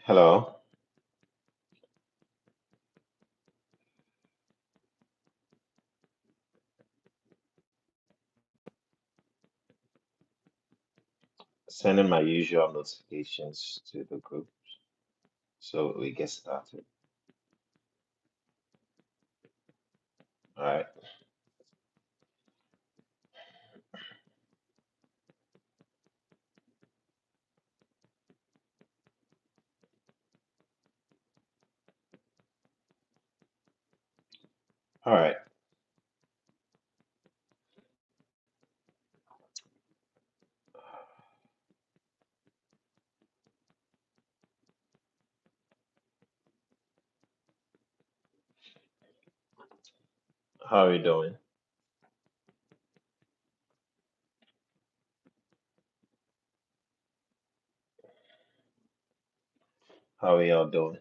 Hello, sending my usual notifications to the group so we get started. All right, all right. How are you doing? How are y'all doing?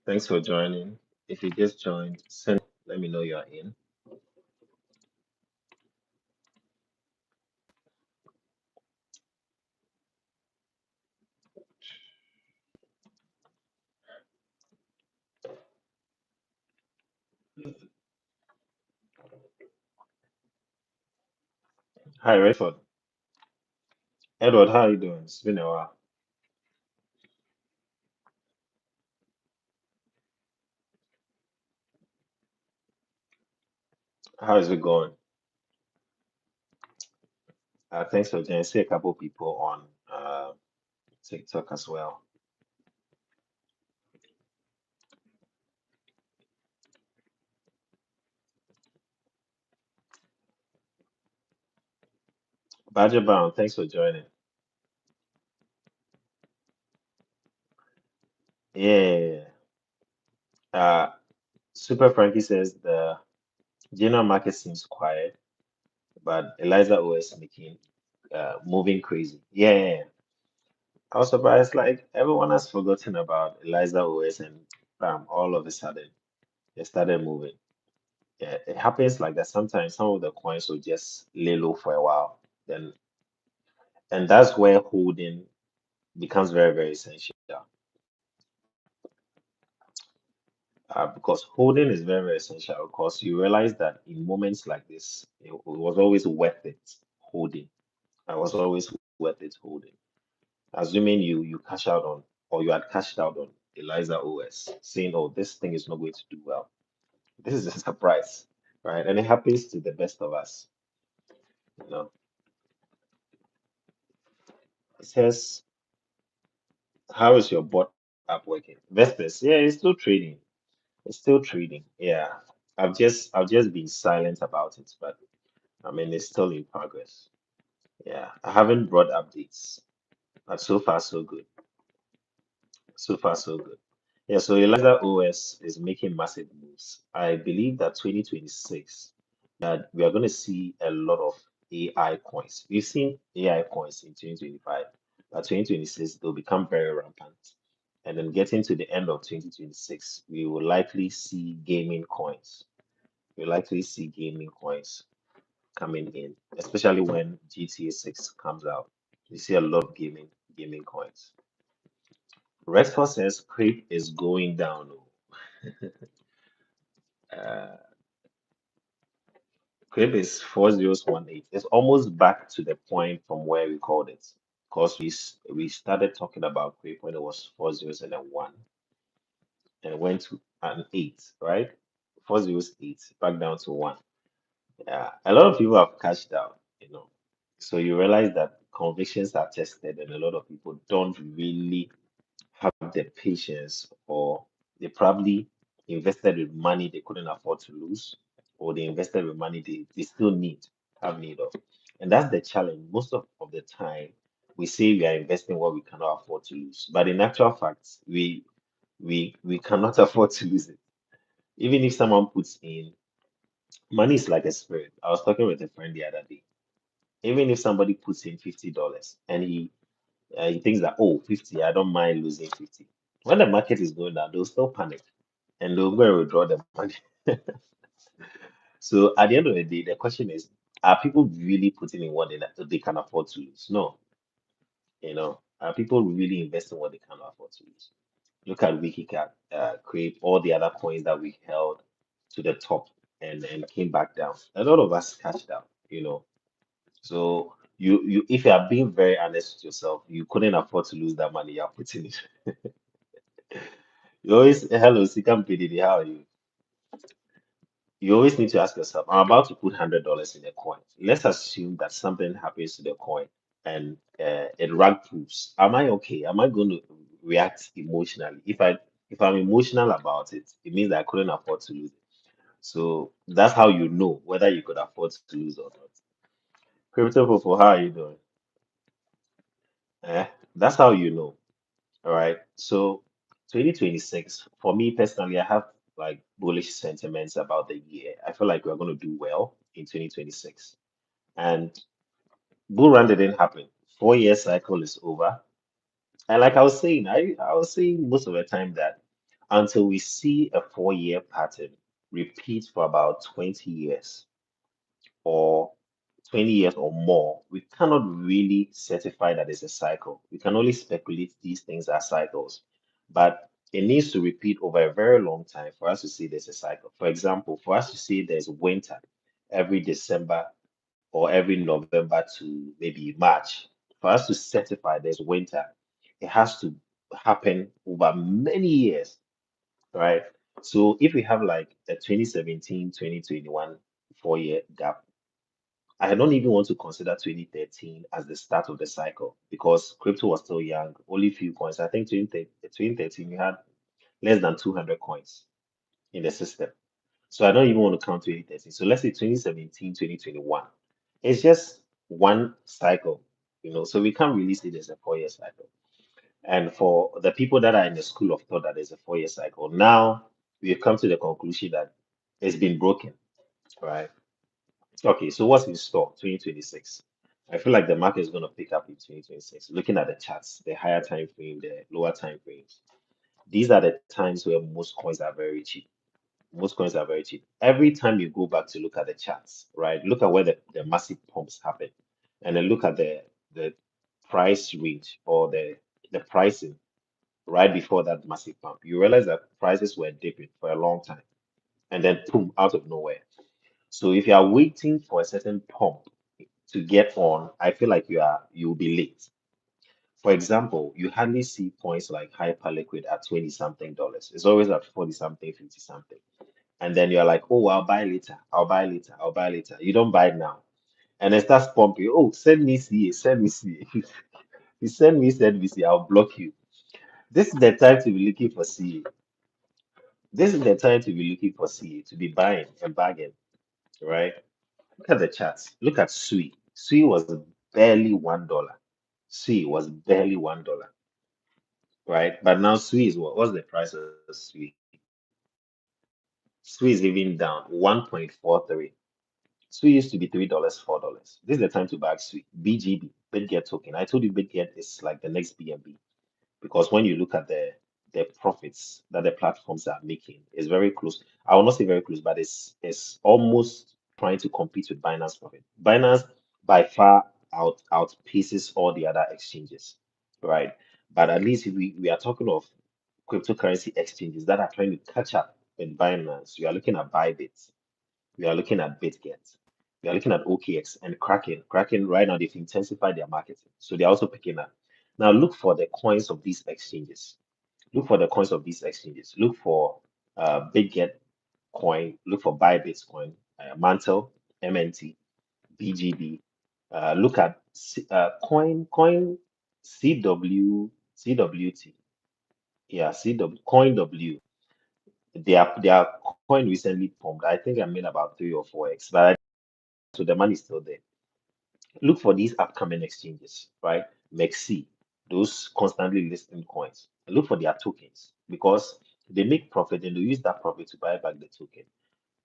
Thanks for joining. If you just joined, let me know you're in. Hi, Redford. Edward, how are you doing? It's been a while. How is it going? Thanks for joining. See a couple people on TikTok as well. Badger Brown, thanks for joining. Yeah. Uh, Super Frankie says the general market seems quiet, but Eliza OS making moving crazy. Yeah. I was surprised, like everyone has forgotten about Eliza OS and all of a sudden they started moving. Yeah, it happens like that. Sometimes some of the coins will just lay low for a while. Then and that's where holding becomes very, very essential. Because holding is very, very essential because you realize that in moments like this, it was always worth it holding. I was always worth it holding. Assuming you cash out on or you had cashed out on Eliza OS, saying, "Oh, this thing is not going to do well." This is a surprise, right? And it happens to the best of us. You know, it says, "How is your bot app working?" Vestas, yeah, it's still trading. It's still trading. Yeah, I've just been silent about it, but I mean, it's still in progress. Yeah, I haven't brought updates, but so far so good. So far, so good. Yeah, so Eliza OS is making massive moves. I believe that 2026, that we are going to see a lot of AI coins. We've seen AI coins in 2025, but 2026 they'll become very rampant. And then getting to the end of 2026, we will likely see gaming coins. We'll likely see gaming coins coming in, especially when GTA 6 comes out. You see a lot of gaming coins. Rexford says creep is going down. Uh, creep is 4018. It's almost back to the point from where we called it. Because we started talking about creep when it was 4001 and went to an 8, right? 408 back down to 1. Yeah, a lot of people have cashed out. So you realize that convictions are tested and a lot of people don't really have the patience, or they probably invested with money they couldn't afford to lose, or they invested with money they still have need of. And that's the challenge. Most of the time, we say we are investing what we cannot afford to lose. But in actual fact, we cannot afford to lose it. Even if someone puts in money is like a spirit. I was talking with a friend the other day. Even if somebody puts in $50 and he thinks that, oh, 50, I don't mind losing 50. When the market is going down, they'll still panic and they'll go and withdraw the money. So at the end of the day, the question is, are people really putting in what they can afford to lose? No, are people really investing what they can afford to lose? Look at Wikicat, Create, all the other coins that we held to the top and came back down. A lot of us cashed out. So if you are being very honest with yourself, you couldn't afford to lose that money you're putting in. You always, hello, Sikam PDD, how are you? You always need to ask yourself, I'm about to put $100 in a coin. Let's assume that something happens to the coin and it rug proofs. Am I okay? Am I going to react emotionally? If I'm emotional about it, it means that I couldn't afford to lose it. So that's how you know whether you could afford to lose or not. Crypto Popo, how are you doing? That's how you know. All right. So 2026, for me personally, I have like bullish sentiments about the year. I feel like we're going to do well in 2026. And bull run didn't happen. 4 year cycle is over. And like I was saying most of the time that until we see a 4 year pattern repeat for about 20 years, or 20 years or more, we cannot really certify that it's a cycle. We can only speculate these things are cycles, but it needs to repeat over a very long time for us to see there's a cycle. For example, for us to see there's winter every December or every November to maybe March, for us to certify there's winter, it has to happen over many years, right? So if we have like a 2017, 2021 4 year gap, I don't even want to consider 2013 as the start of the cycle because crypto was still young, only few coins. I think 2013 we had less than 200 coins in the system. So I don't even want to count 2013. So let's say 2017, 2021. It's just one cycle, so we can't really say there's a 4 year cycle. And for the people that are in the school of thought that there's a 4 year cycle, now we have come to the conclusion that it's been broken, right? Okay, so what's in store 2026? I feel like the market is going to pick up in 2026. Looking at the charts, the higher time frame, the lower time frames. These are the times where most coins are very cheap. Most coins are very cheap. Every time you go back to look at the charts, right? Look at where the massive pumps happen, and then look at the price range or the pricing right before that massive pump. You realize that prices were dipping for a long time, and then boom, out of nowhere. So if you are waiting for a certain pump to get on, I feel like you'll be late. For example, you hardly see coins like Hyperliquid at 20 something dollars. It's always at 40 something, 50 something. And then you're like, oh, I'll buy later, I'll buy later, I'll buy later. You don't buy it now. And it starts pumping. Oh, send me CA, send me CA. If you send me CA, I'll block you. This is the time to be looking for CA. This is the time to be looking for CA, to be buying and bargain, right? Look at the charts. Look at SUI. SUI was barely $1. SUI was barely $1, right? But now SUI is what? What's the price of SUI? SUI is even down 1.43. SUI used to be $3, $4. This is the time to buy SUI. BGB, BitGet token. I told you BitGet is like the next BNB because when you look at the profits that the platforms are making, it's very close. I will not say very close, but it's almost trying to compete with Binance profit. Binance by far outpaces all the other exchanges, right? But at least if we are talking of cryptocurrency exchanges that are trying to catch up with Binance, we are looking at Bybit, we are looking at BitGet, we are looking at OKX and Kraken. Kraken right now they've intensified their marketing, so they're also picking up. Now look for the coins of these exchanges. Look for the coins of these exchanges. Look for BitGet coin. Look for Bybit coin, Mantle, MNT, BGB. Look at coin CWT. Yeah, CW coin W. Their coin recently pumped. I think I made about 3 or 4x, but so the money is still there. Look for these upcoming exchanges, right? MEXC, those constantly listing coins. Look for their tokens because they make profit and they use that profit to buy back the token.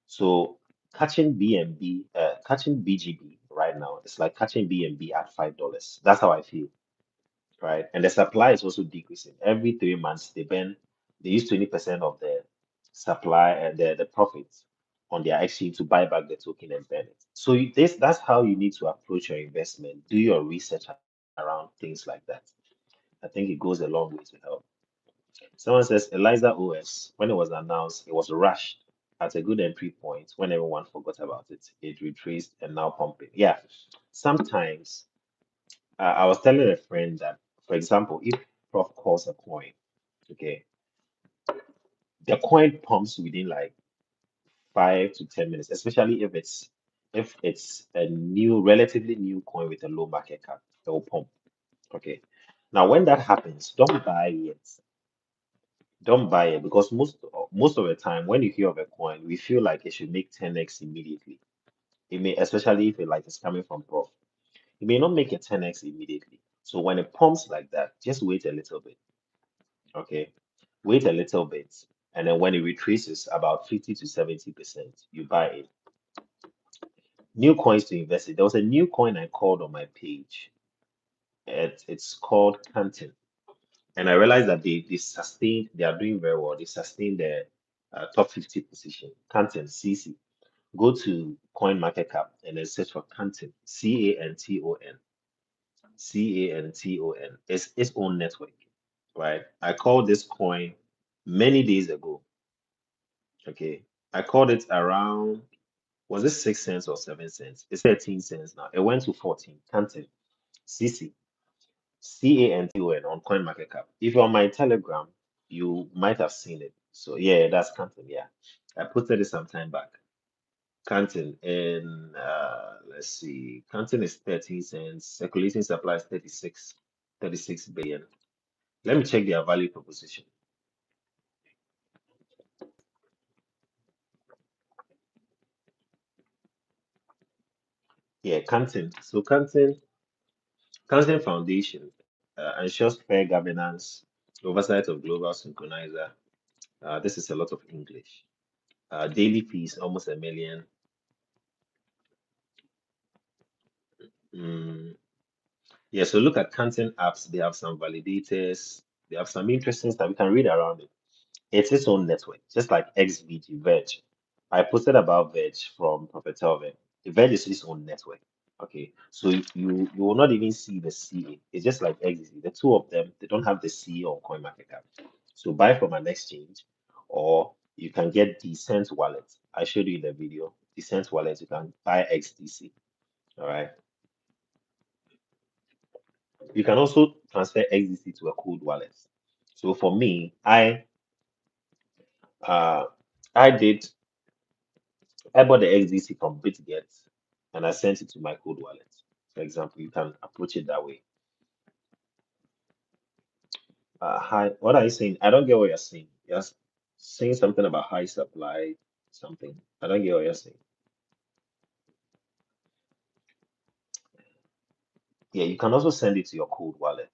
So catching BNB, catching BGB right now, it's like catching BNB at $5. That's how I feel, right? And the supply is also decreasing. Every 3 months, they use 20% of the supply and the profits on their exchange to buy back the token and burn it. So that's how you need to approach your investment. Do your research around things like that. I think it goes a long way to help. Someone says Eliza OS, when it was announced, it was rushed at a good entry point when everyone forgot about it. It retraced and now pumping. Yeah, sometimes I was telling a friend that, for example, if Prof calls a coin, okay, the coin pumps within like 5 to 10 minutes, especially if it's a new, relatively new coin with a low market cap, it will pump. Okay. Now, when that happens, don't buy it. Don't buy it because most of the time, when you hear of a coin, we feel like it should make 10x immediately. It may, especially if it like it's coming from Prof. It may not make a 10x immediately. So when it pumps like that, just wait a little bit. Okay. Wait a little bit. And then when it retraces about 50 to 70%, you buy it. New coins to invest in. There was a new coin I called on my page. It's called Canton. And I realized that they are doing very well. They sustained their top 50 position. Canton, CC. Go to Coin Market Cap and then search for Canton, Canton, Canton. It's its own network, right? I called this coin many days ago. Okay. I called it around, was it 6 cents or 7 cents? It's 13 cents now. It went to 14. Canton, CC. Canton on CoinMarketCap. If you're on my Telegram, you might have seen it. So yeah, that's Canton. Yeah, I posted it some time back. Canton and let's see, Canton is 13 cents. Circulating supply is 36 billion. Let me check their value proposition. Yeah, Canton. So Canton Foundation ensures fair governance, oversight of global synchronizer. This is a lot of English. Daily fees almost a million. Mm, yeah, so look at Canton apps. They have some validators. They have some interesting stuff. You can read around it. It's its own network, just like XVG, Veg. I posted about Veg from Prophet Elvin. Veg is its own network. Okay, so you will not even see the CA. It's just like XVG. The two of them, they don't have the CA on CoinMarketCap. So buy from an exchange, or you can get Decent Wallet. I showed you in the video. Decent Wallet, you can buy XDC. All right. You can also transfer XDC to a cold wallet. So for me, uh I did I bought the XDC from BitGet and I sent it to my cold wallet. For example, you can approach it that way. Hi, what are you saying? I don't get what you're saying. You're saying something about high supply, something. I don't get what you're saying. Yeah, you can also send it to your cold wallet.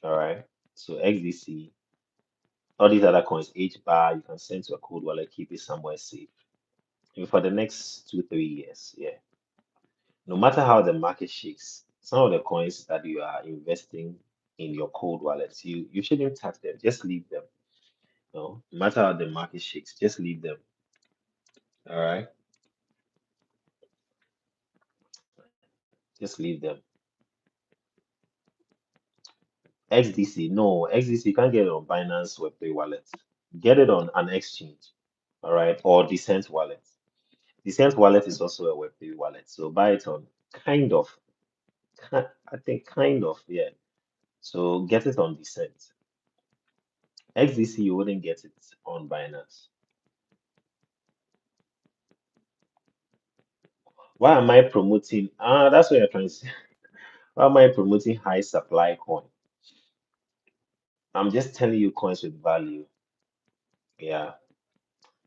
All right. So XDC, all these other coins, H bar, you can send to a cold wallet, keep it somewhere safe. And for the next 2, 3 years. Yeah. No matter how the market shakes, some of the coins that you are investing in your cold wallets, you shouldn't touch them. Just leave them. No matter how the market shakes, just leave them. All right, just leave them. XDC, no, XDC you can't get it on Binance Web3 wallet. Get it on an exchange. All right, or Decent wallet. Decent wallet is also a Web3 wallet, so buy it on kind of. I think kind of, yeah. So get it on Decent. XDC you wouldn't get it on Binance. Why am I promoting? That's what you're trying to say. Why am I promoting high supply coin? I'm just telling you coins with value. Yeah.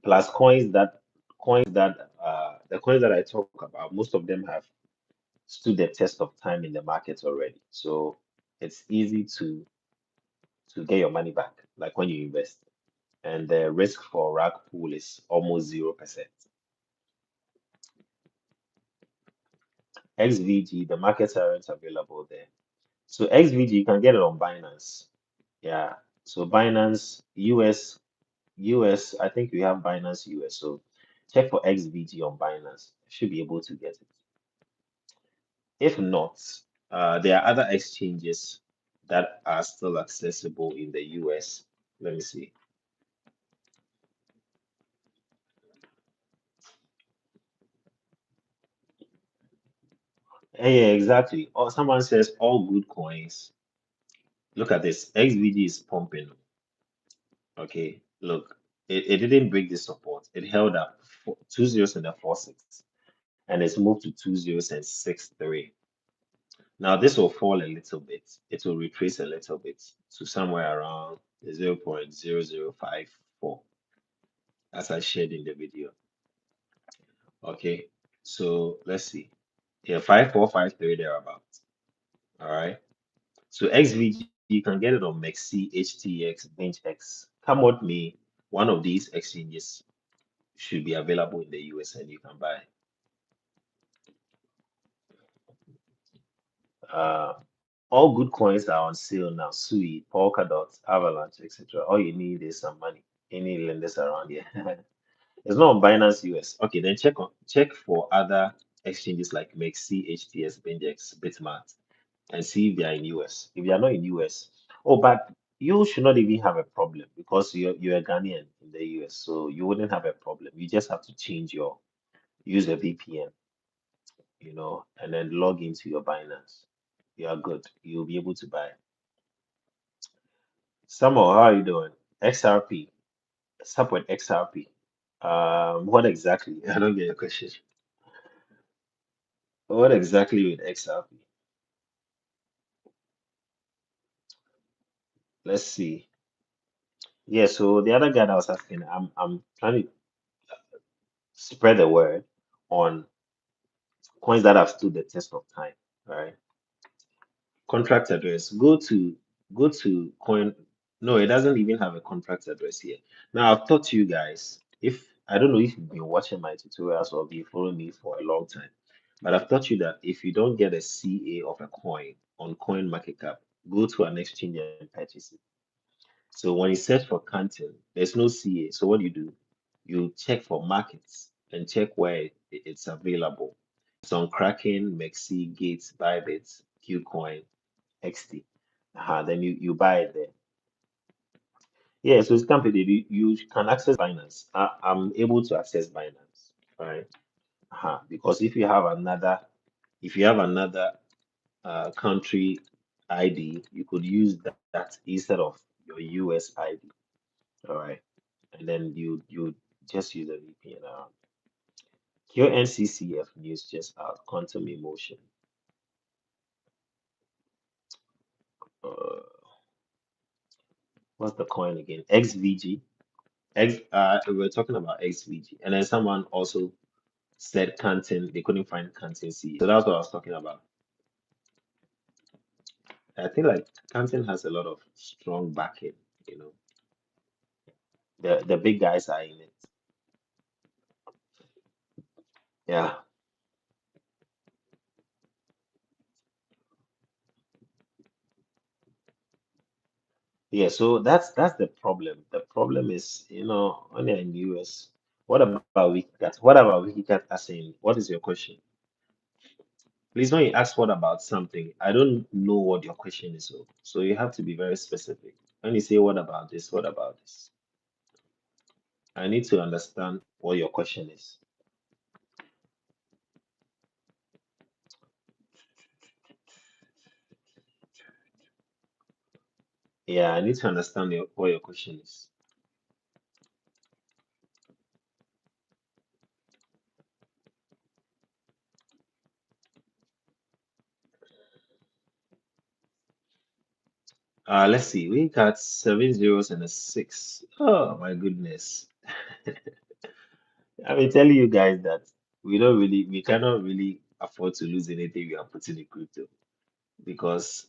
Plus the coins that I talk about, most of them have stood the test of time in the market already. So it's easy to get your money back, like when you invest. And the risk for rag pool is almost 0%. XVG, the markets aren't available there. So XVG, you can get it on Binance. Yeah. So Binance US, I think we have Binance US. So Check for XVG on Binance. Should be able to get it. If not, there are other exchanges that are still accessible in the US. Let me see. Yeah, exactly. Or someone says all good coins. Look at this. XVG is pumping. Okay, look, it didn't break the support. It held up two zeros and a 4.6, and it's moved to two zeros and 6.3. Now this will fall a little bit. It will retrace a little bit to somewhere around 0.0054, as I shared in the video. Okay, so let's see. Yeah, 5453 thereabouts. All right. So XVG, you can get it on MEXC, HTX, BenchX. Come with me, one of these exchanges should be available in the US and you can buy. Uh, all good coins are on sale now. Sui, Polkadot, Avalanche, etc. All you need is some money. Any lenders around here. It's not on Binance US. Okay, then check for other exchanges like MEXC, HTS, BenchX, Bitmart, and see if they are in US. If they are not in US, oh, but you should not even have a problem because you're a Ghanaian in the US, so you wouldn't have a problem. You just have to use a VPN, and then log into your Binance. You are good. You'll be able to buy. Samuel, how are you doing? XRP, support XRP. What exactly? I don't get your question. What exactly with XRP? Let's see. Yeah, so the other guy that was asking, I'm trying to spread the word on coins that have stood the test of time. Right? Contract address. Go to coin. No, it doesn't even have a contract address here. Now I've taught you guys. If I don't know if you've been watching my tutorials or been following me for a long time, but I've taught you that if you don't get a CA of a coin on Coin Market Cap, go to an exchange and purchase it. So when you search for content, there's no CA. So what do? You check for markets and check where it's available. It's on Kraken, Mexi, Gates, Bybit, Qcoin, XT. Then you buy it there. Yeah, so it's company. You can access Binance. I'm able to access Binance, right? Because if you have another country ID, you could use that instead of your US ID. All right, and then you just use a VPN. Your NCCF news just out. Quantum emotion. Uh, what's the coin again? XVG. We're talking about XVG, and then someone also said Canton. They couldn't find Canton C. So that's what I was talking about. I think like Canton has a lot of strong backing. You know, the big guys are in it. Yeah, yeah. So that's the problem. The problem is, when you're in the US, what about Wikicat? What about Wikicat as in? What is your question? Please, when you ask what about something, I don't know what your question is. So you have to be very specific. When you say what about this, what about this? I need to understand what your question is. Yeah, I need to understand what your question is. Let's see. We got seven zeros and a six. Oh my goodness. I've been telling you guys that we cannot really afford to lose anything we are putting in crypto. Because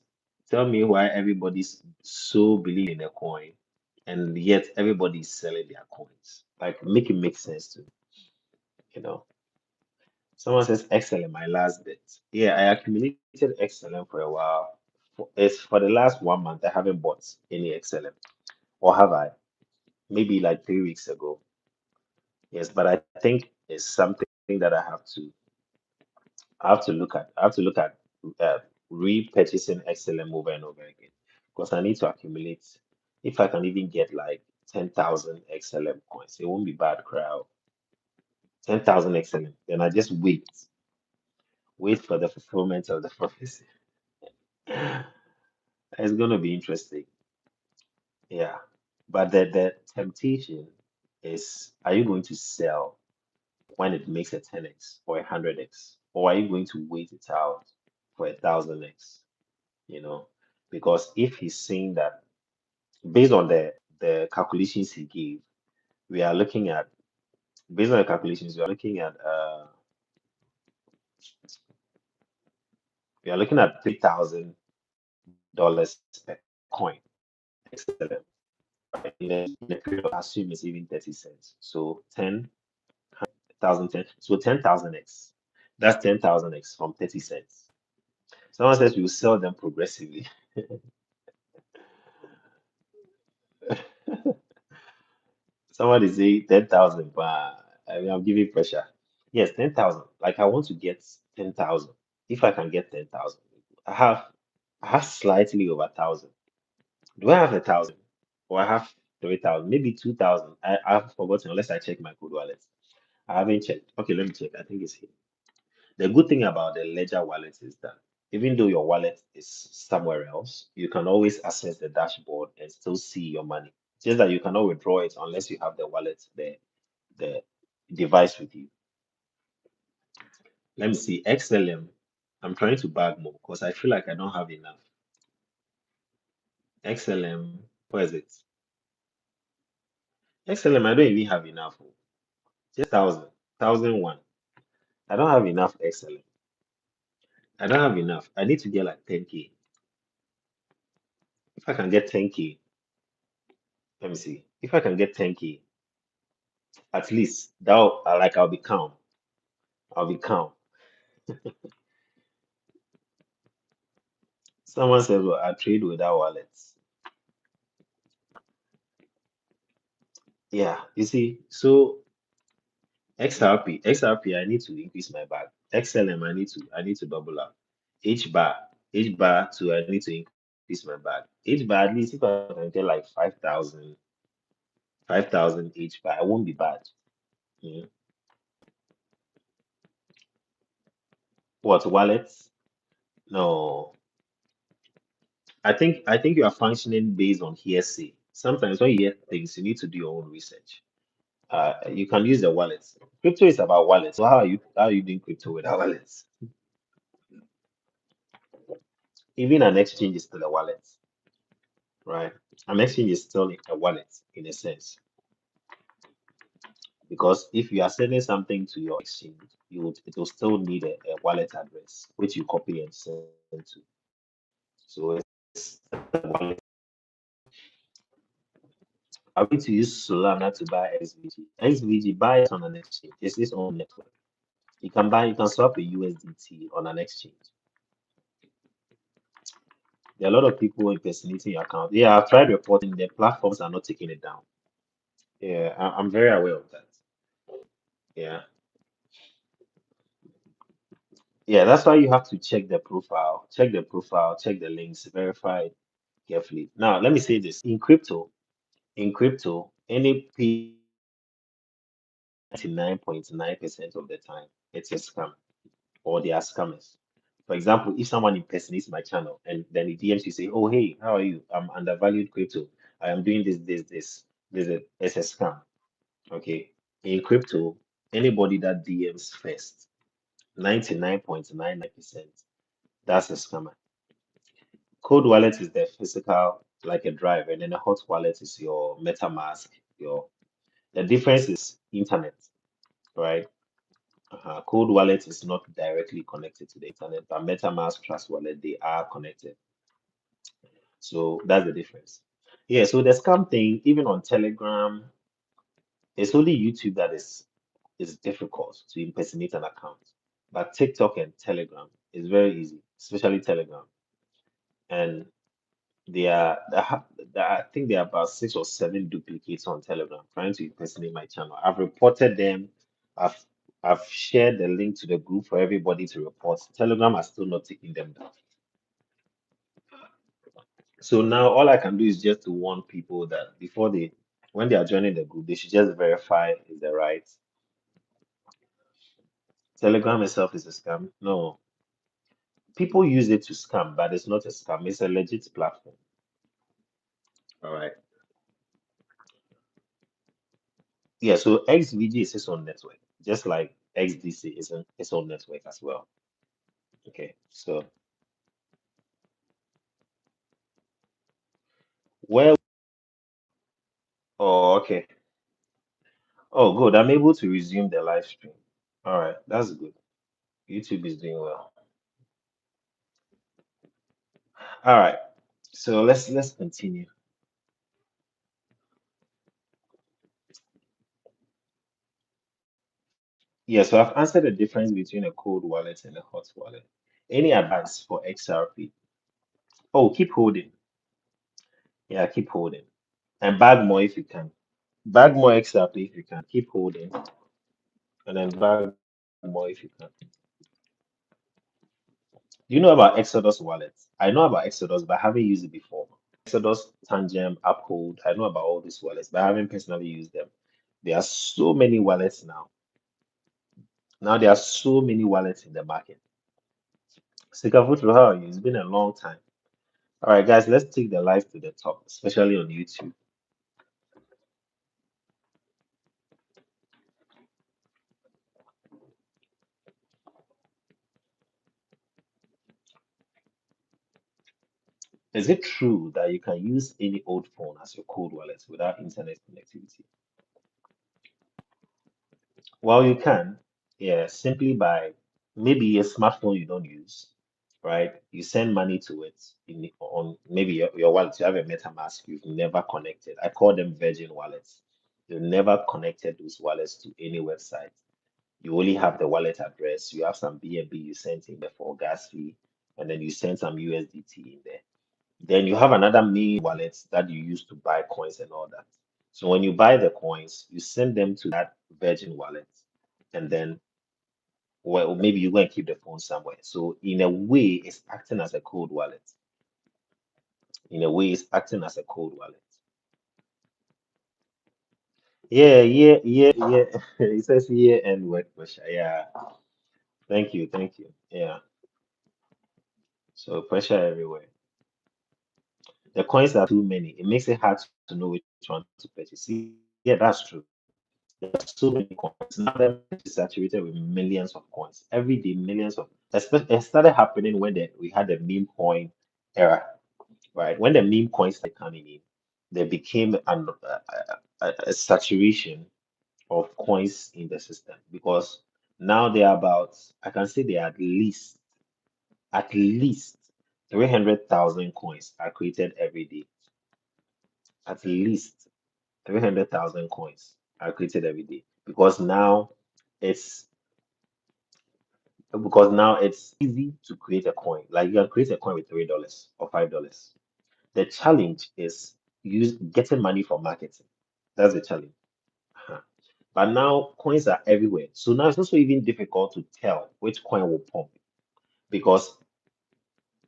tell me why everybody's so believing in a coin and yet everybody's selling their coins. Like make it make sense to me, you know. Someone says XLM, my last bit. Yeah, I accumulated XLM for a while. For the last 1 month, I haven't bought any XLM. Or have I? Maybe like 3 weeks ago. Yes, but I think is something that I have to look at. I have to look at uh, repurchasing XLM over and over again because I need to accumulate. If I can even get like 10,000 XLM coins, it won't be bad, crowd. 10,000 XLM. Then I just wait for the fulfillment of the prophecy. It's gonna be interesting. Yeah. But the temptation is, are you going to sell when it makes a 10x or a 100x? Or are you going to wait it out for a 1,000x? You know, because if he's saying that based on the calculations he gave, we are looking at based on the calculations, we are looking at $3,000 per coin. Excellent. Right? In a period of assume it's even 30 cents. So 10,000, 10. So 10,000x. That's 10,000x from 30 cents. Someone says we will sell them progressively. Somebody say 10,000, but I mean, I'm giving pressure. Yes, 10,000. Like I want to get 10,000. If I can get 10,000, I have I have slightly over 1,000. Do I have 1,000? Or I have 3,000, maybe 2,000. I've forgotten unless I check my code wallet. I haven't checked. Okay, let me check. I think it's here. The good thing about the Ledger wallet is that even though your wallet is somewhere else, you can always access the dashboard and still see your money. Just that you cannot withdraw it unless you have the wallet, the device with you. Let me see. XLM. I'm trying to bag more because I feel like I don't have enough. XLM. Where is it? XLM. I don't even have enough. Oh. Just 1,000, 1,001. I don't have enough XLM. I don't have enough. I need to get like 10K. If I can get 10K, let me see. If I can get 10K, at least that like I'll be calm. I'll be calm. Someone says, well, I trade without wallets. Yeah, you see, so XRP, I need to increase my bag. XLM, I need to double up. H bar too, I need to increase my bag. H bar, at least if I can get like 5,000 H bar, I won't be bad. Mm. What wallets? No, I think you are functioning based on hearsay. Sometimes when you hear things, you need to do your own research. You can use the wallets. Crypto is about wallets. So how are you doing crypto without wallets? Even an exchange is still a wallet, right? An exchange is still a wallet in a sense because if you are sending something to your exchange, it will still need a wallet address which you copy and send to. So it's a wallet. I'm going to use Solana to buy XVG. XVG buy it on an exchange. It's its own network. You can swap a USDT on an exchange. There are a lot of people impersonating your account. Yeah, I've tried reporting. The platforms are not taking it down. Yeah, I'm very aware of that. Yeah, yeah. That's why you have to check the links, verify it carefully. Now, let me say this: in crypto, any P 99.9% of the time, it's a scam or they are scammers. For example, if someone impersonates my channel and then he DMs you say, "Oh, hey, how are you? I'm undervalued crypto. I am doing this, this, this." It's a scam. Okay. In crypto, anybody that DMs first, 99.99%, that's a scammer. Cold wallet is the physical, like a drive, and then a hot wallet is your MetaMask. Your The difference is internet, right? Cold wallet is not directly connected to the internet, but MetaMask, Trust Wallet, they are connected. So that's the difference. Yeah, so the scam thing, even on Telegram, it's only YouTube that is difficult to impersonate an account. But TikTok and Telegram is very easy, especially Telegram. And they are, I think there are about 6 or 7 duplicates on Telegram trying to impersonate my channel. I've reported them. I've I've shared the link to the group for everybody to report. Telegram are still not taking them down. So now all I can do is just to warn people that when they are joining the group, they should just verify is the right. Telegram itself is a scam. No, people use it to scam, but it's not a scam. It's a legit platform. All right. Yeah. So XVG is its own network, just like XDC is its own network as well. Okay. So where? Oh, okay. Oh, good. I'm able to resume the live stream. All right. That's good. YouTube is doing well. All right. So let's continue. Yeah, so I've answered the difference between a cold wallet and a hot wallet. Any advice for XRP? Oh, keep holding. Yeah, keep holding. And bag more if you can. Bag more XRP if you can. Keep holding. And then bag more if you can. Do you know about Exodus wallet? I know about Exodus, but I haven't used it before. Exodus, Tangem, Uphold. I know about all these wallets, but I haven't personally used them. There are so many wallets now. Now there are so many wallets in the market. Sikafutu, how are you? It's been a long time. All right, guys, let's take the live to the top, especially on YouTube. Is it true that you can use any old phone as your cold wallet without internet connectivity? Well, you can, yeah, simply by maybe a smartphone you don't use, right? You send money to it on maybe your wallet. You have a MetaMask, you've never connected. I call them virgin wallets. You've never connected those wallets to any website. You only have the wallet address. You have some BNB you sent in there for gas fee, and then you send some USDT in there. Then you have another main wallet that you use to buy coins and all that. So when you buy the coins, you send them to that Virgin wallet, and then well, maybe you go and keep the phone somewhere. So in a way, it's acting as a cold wallet. In a way, it's acting as a cold wallet. Yeah, yeah, yeah, yeah. It says year end work pressure. Yeah. Thank you, thank you. Yeah. So pressure everywhere. The coins are too many. It makes it hard to know which one to purchase. See, yeah, that's true. There are so many coins. Now the market is saturated with millions of coins. Every day, millions of. It started happening when we had the meme coin era, right? When the meme coins started coming in, there became a saturation of coins in the system because now there are about, I can say there are at least 300,000 coins are created every day. At least 300,000 coins are created every day it's it's easy to create a coin. Like you can create a coin with $3 or $5. The challenge is getting money from marketing. That's the challenge. Uh-huh. But now coins are everywhere. So now it's also even difficult to tell which coin will pump because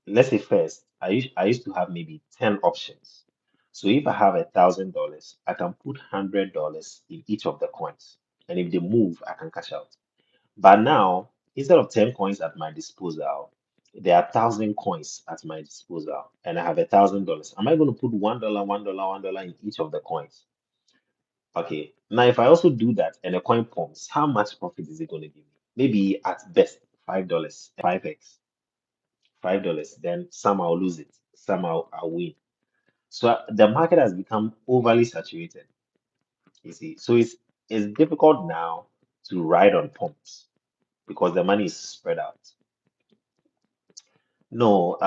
let's say first, I used to have maybe 10 options. So if I have $1,000, I can put $100 in each of the coins. And if they move, I can cash out. But now, instead of 10 coins at my disposal, there are 1,000 coins at my disposal, and I have $1,000. Am I going to put $1, $1, $1 in each of the coins? Okay. Now, if I also do that and a coin pumps, how much profit is it going to give me? Maybe at best $5, 5x, $5. Then some I'll lose it, some I'll win. So the market has become overly saturated. You see, so it's difficult now to ride on pumps because the money is spread out. No,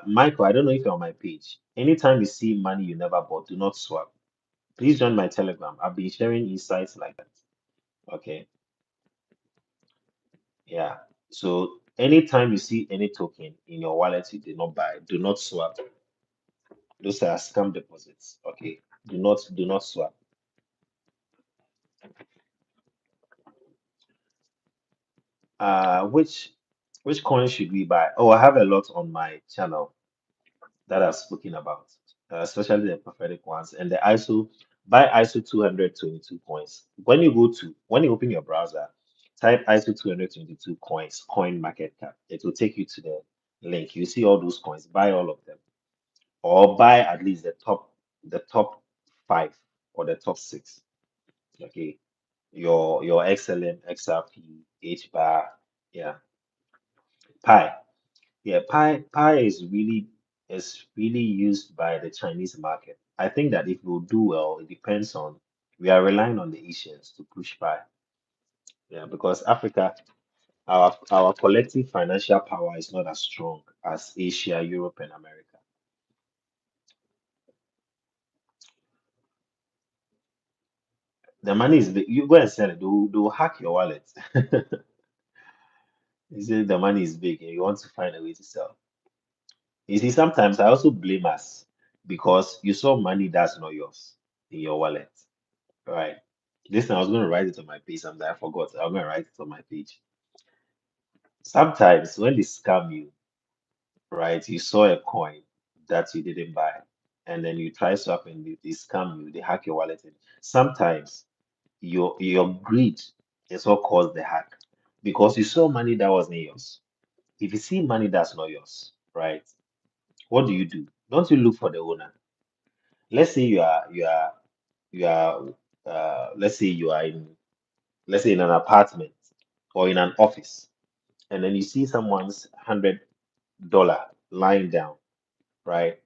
Michael, I don't know if you're on my page. Anytime you see money you never bought, do not swap. Please join my Telegram. I've been sharing insights like that. Okay. Yeah. So anytime you see any token in your wallet you did not buy, do not swap. Those are scam deposits. Okay. Do not swap. Which coin should we buy? Oh, I have a lot on my channel that I've spoken about, especially the prophetic ones and the ISO. Buy ISO 222 coins. When you open your browser, type ISO 222 coins, coin market cap. It will take you to the link. You see all those coins. Buy all of them, or buy at least the top five or the top six. Okay, your XLM, XRP, H bar, yeah, Pi. Yeah, Pi is really used by the Chinese market. I think that if we'll do well, it depends on we are relying on the Asians to push Pi. Yeah, because Africa, our collective financial power is not as strong as Asia, Europe, and America. The money is big. You go and sell it, they'll hack your wallet. You say the money is big and you want to find a way to sell. You see, sometimes I also blame us because you saw money that's not yours in your wallet. Right. This time I was going to write it on my page. I forgot. I'm going to write it on my page. Sometimes when they scam you, right, you saw a coin that you didn't buy, and then you try swap and they scam you, they hack your wallet. And sometimes your greed is what caused the hack because you saw money that wasn't yours. If you see money that's not yours, right, what do? Don't you look for the owner? Let's say you are let's say you are in let's say in an apartment or in an office, and then you see someone's $100 lying down, right?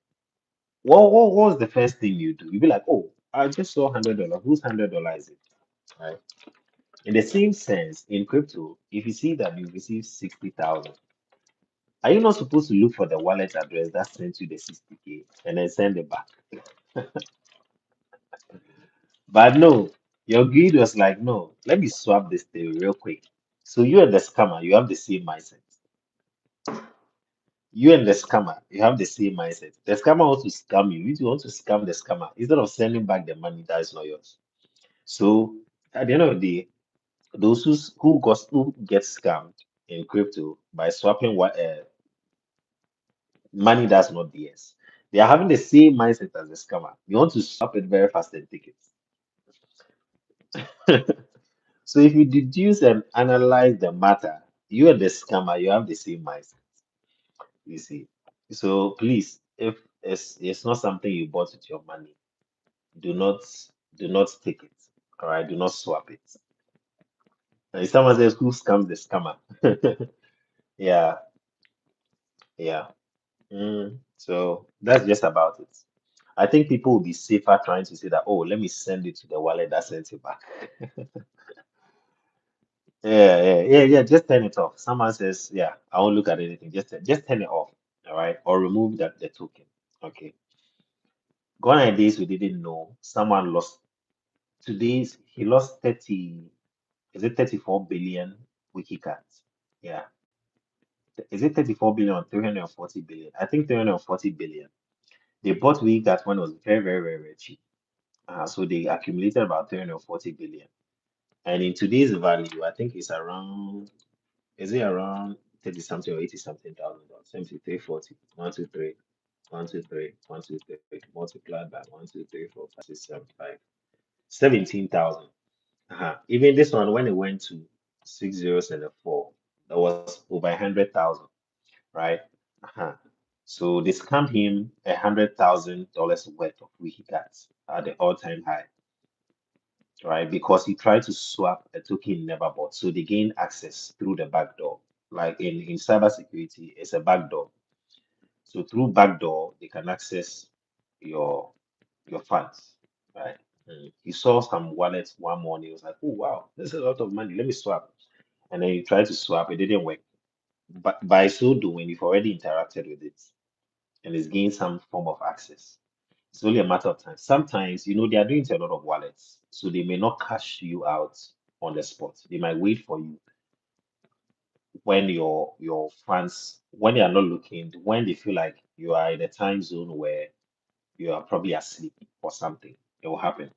What was the first thing you do? You'd be like, oh, I just saw $100. Whose $100 is it? Right? In the same sense, in crypto, if you see that you receive 60,000, are you not supposed to look for the wallet address that sent you the 60K and then send it back? But no, your greed was like, no, let me swap this thing real quick. So you and the scammer, you have the same mindset. You and the scammer, you have the same mindset. The scammer wants to scam you. You want to scam the scammer instead of sending back the money that is not yours. So at the end of the day, those who get scammed in crypto by swapping money that's not theirs, they are having the same mindset as the scammer. You want to swap it very fast and take it. So if you deduce and analyze the matter, you and the scammer, you have the same mindset. You see. So please, if it's not something you bought with your money, do not do not take it. All right, do not swap it. And if someone says who scams the scammer? Yeah, yeah. So that's just about it. I think people will be safer trying to say that, oh, let me send it to the wallet that sent it back. Yeah, yeah, yeah, yeah. Just turn it off. Someone says, yeah, I won't look at anything. Just turn it off. All right, or remove that the token. Okay. Gone are days we didn't know. Someone lost today's. He lost 30. Is it 34 billion wiki cards? Yeah. Is it 34 billion or 340 billion? I think 340 billion. They bought wiki cards when it was very, very, very, very cheap. So they accumulated about 340 billion. And in today's value, I think it's around, is it around 30 something or 80 something thousand dollars? 73, 40, 1, 2, 3, 1, 2, 3, 1, 2, 3, multiplied by 1, 2, 3, 4, 5, 6, 7, 5, 17,000. Even this one, when it went to 6 zeros and a 4, that was over 100,000, right? Uh-huh. So they scammed him $100,000 worth of wiki cards at the all-time high, right? Because he tried to swap a token he never bought. So they gain access through the back door. Like in cybersecurity, it's a back door. So through back door, they can access your your funds, right? He saw some wallets one morning. He was like, "Oh wow, there's a lot of money. Let me swap." And then he tried to swap. It didn't work. But by so doing, you've already interacted with it and it's gained some form of access. It's only a matter of time. Sometimes, they are doing it to a lot of wallets, so they may not cash you out on the spot. They might wait for you when your funds, when they are not looking, when they feel like you are in a time zone where you are probably asleep or something. It will happen.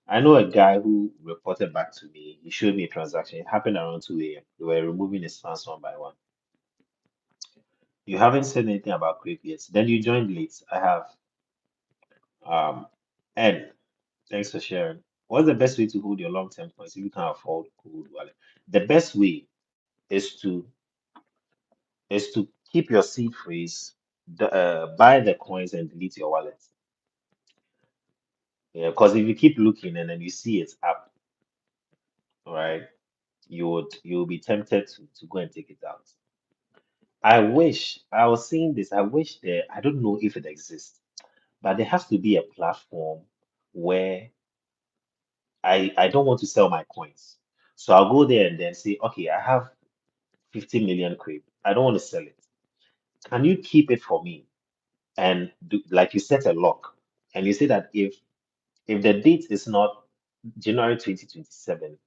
I know a guy who reported back to me. He showed me a transaction. It happened around 2 a.m. They were removing his funds one by one. You haven't said anything about Crave yet. Then you joined late. I have. Ed, thanks for sharing. What's the best way to hold your long-term coins if you can't afford cold wallet? The best way is to keep your seed phrase, buy the coins and delete your wallet. Yeah, because if you keep looking and then you see it's up, all right, you'll be tempted to go and take it out. I was saying this, I wish there, I don't know if it exists, but there has to be a platform where I don't want to sell my coins. So I'll go there and then say, okay, I have 50 million crib. I don't want to sell it. Can you keep it for me? And do, like you set a lock, and you say that if the date is not January 2027,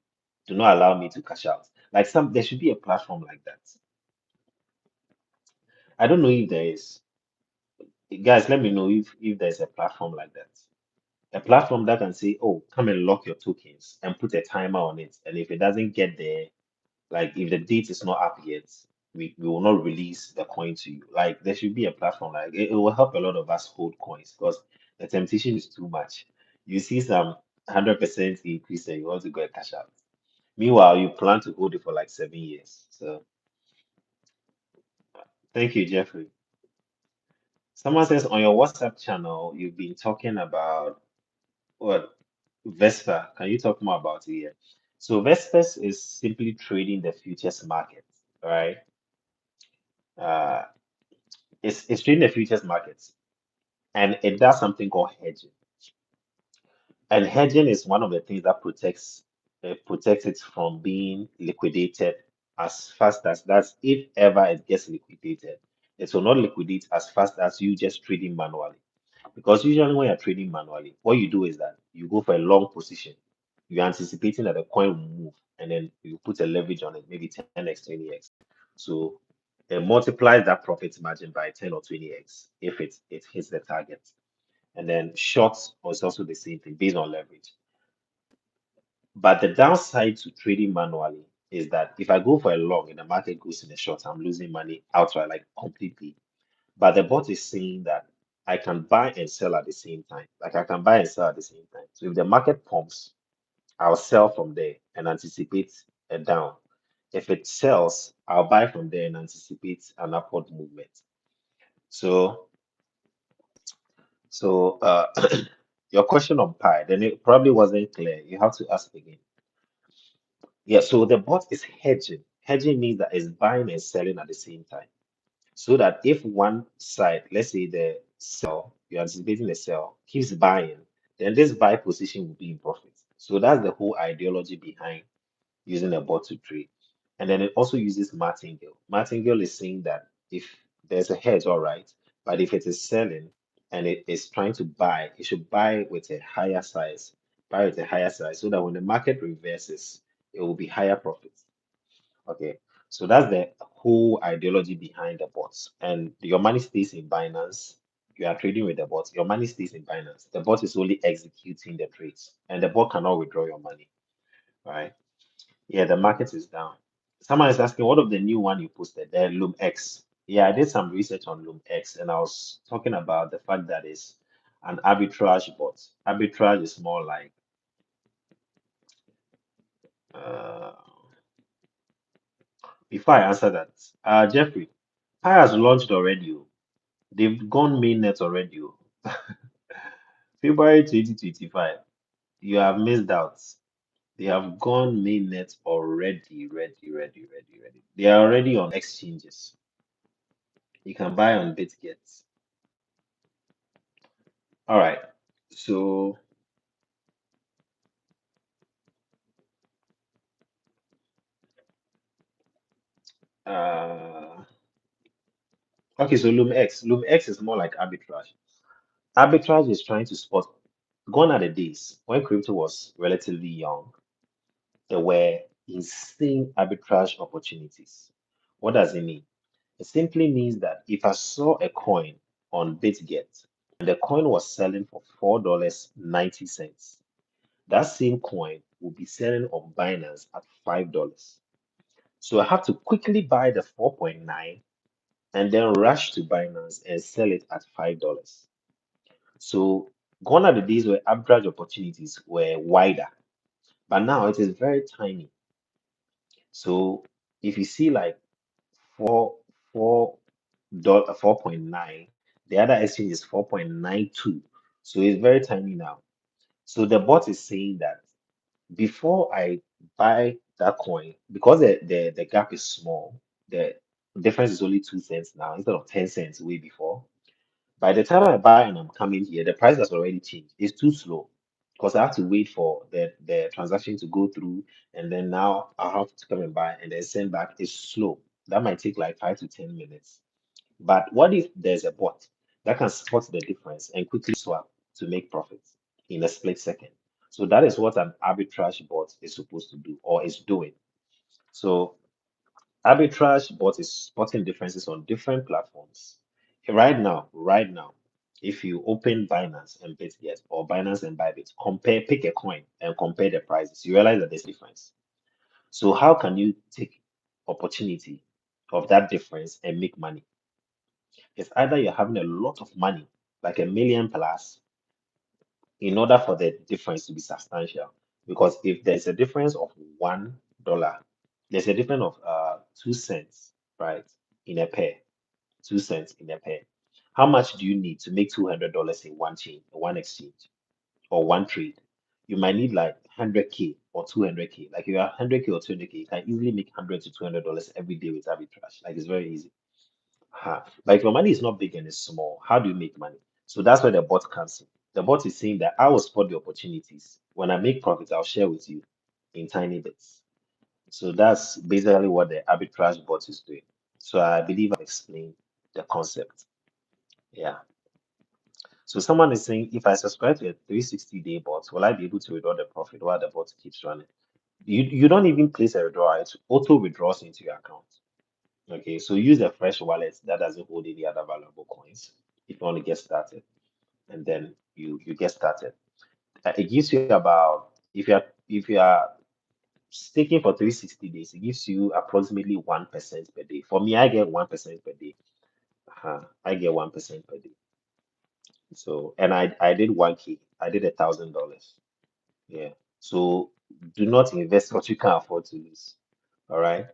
do not allow me to cash out. Like some, there should be a platform like that. I don't know if there is. Guys, let me know if there's a platform like that. A platform that can say, oh, come and lock your tokens and put a timer on it. And if it doesn't get there, like if the date is not up yet, we will not release the coin to you. Like there should be a platform like it will help a lot of us hold coins because the temptation is too much. You see some 100% increase and you want to go and cash out. Meanwhile, you plan to hold it for like 7 years. So thank you, Jeffrey. Someone says on your WhatsApp channel, you've been talking about what Vespa. Can you talk more about it here? So Vespas is simply trading the futures market, right? Uh, it's trading the futures markets, and it does something called hedging. And hedging is one of the things that protects it from being liquidated as fast as that's if ever it gets liquidated. It will not liquidate as fast as you just trading manually. Because usually when you're trading manually, what you do is that you go for a long position. You're anticipating that the coin will move, and then you put a leverage on it, maybe 10x, 20x. So it multiplies that profit margin by 10 or 20x if it hits the target. And then shorts is also the same thing based on leverage. But the downside to trading manually is that if I go for a long and the market goes in a short, I'm losing money outright, like completely. But the bot is saying that I can buy and sell at the same time. Like I can buy and sell at the same time. So if the market pumps, I'll sell from there and anticipate a down. If it sells, I'll buy from there and anticipate an upward movement. So so your question on Pi, then it probably wasn't clear. You have to ask again. Yeah, so the bot is hedging. Hedging means that it's buying and selling at the same time. So that if one side, let's say the sell, you're anticipating the sell, keeps buying, then this buy position will be in profit. So that's the whole ideology behind using a bot to trade. And then it also uses martingale. Martingale is saying that if there's a hedge, all right, but if it is selling and it is trying to buy, it should buy with a higher size, buy with a higher size, so that when the market reverses, it will be higher profits. Okay, so that's the whole ideology behind the bots. And your money stays in Binance. You are trading with the bot. Your money stays in Binance. The bot is only executing the trades, and the bot cannot withdraw your money. Right? Yeah, the market is down. Someone is asking, what of the new one you posted there, Loom X? Yeah, I did some research on Loom X, and I was talking about the fact that it's an arbitrage bot. Arbitrage is more like uh, before I answer that, Jeffrey, Pi has launched already. Oh. They've gone mainnet already. Oh. February 2025. You have missed out. They have gone mainnet already, ready. They are already on exchanges. You can buy on BitGet. All right. So, uh, okay. So Loom X. Loom X is more like arbitrage. Arbitrage is trying to spot. Gone are the days when crypto was relatively young. There were insane arbitrage opportunities. What does it mean? It simply means that if I saw a coin on BitGet and the coin was selling for $4.90, that same coin will be selling on Binance at $5. So I have to quickly buy the 4.9 and then rush to Binance and sell it at $5. So gone are the days where arbitrage opportunities were wider, but now it is very tiny. So if you see like four four 4.9, the other exchange is 4.92. So it's very tiny now. So the bot is saying that before I buy that coin, because the gap is small, the difference is only 2 cents now instead of 10 cents way before. By the time I buy and I'm coming here, the price has already changed. It's too slow because I have to wait for the transaction to go through, and then now I have to come and buy and then send back. It's slow. That might take like 5 to 10 minutes. But what if there's a bot that can spot the difference and quickly swap to make profits in a split second? So that is what an arbitrage bot is supposed to do or is doing. So arbitrage bot is spotting differences on different platforms. Right now, if you open Binance and BitGet or Binance and Bybit, pick a coin and compare the prices, you realize that there's difference. So how can you take opportunity of that difference and make money? It's either you're having a lot of money, like a million plus, in order for the difference to be substantial. Because if there's a difference of $1, there's a difference of 2 cents, right, in a pair, 2 cents in a pair. How much do you need to make $200 in one chain, one exchange, or one trade? You might need like 100K or 200K. Like if you have 100K or 200K, you can easily make $100 to $200 every day with arbitrage. Like it's very easy. But if your money is not big and it's small, how do you make money? So that's where the bot comes in. The bot is saying that I will spot the opportunities. When I make profits, I'll share with you in tiny bits. So that's basically what the arbitrage bot is doing. So I believe I've explained the concept. Yeah. So someone is saying, if I subscribe to a 360-day bot, will I be able to withdraw the profit while the bot keeps running? You don't even place a withdrawal, it auto withdraws into your account. Okay, so use a fresh wallet that doesn't hold any other valuable coins if you want to get started, and then you get started. It gives you about if you are staking for 360 days, it gives you approximately 1% per day. For me, I get 1% per day. I get 1% per day. So and I did 1K. I did $1,000. Yeah. So do not invest what you can't afford to lose. All right.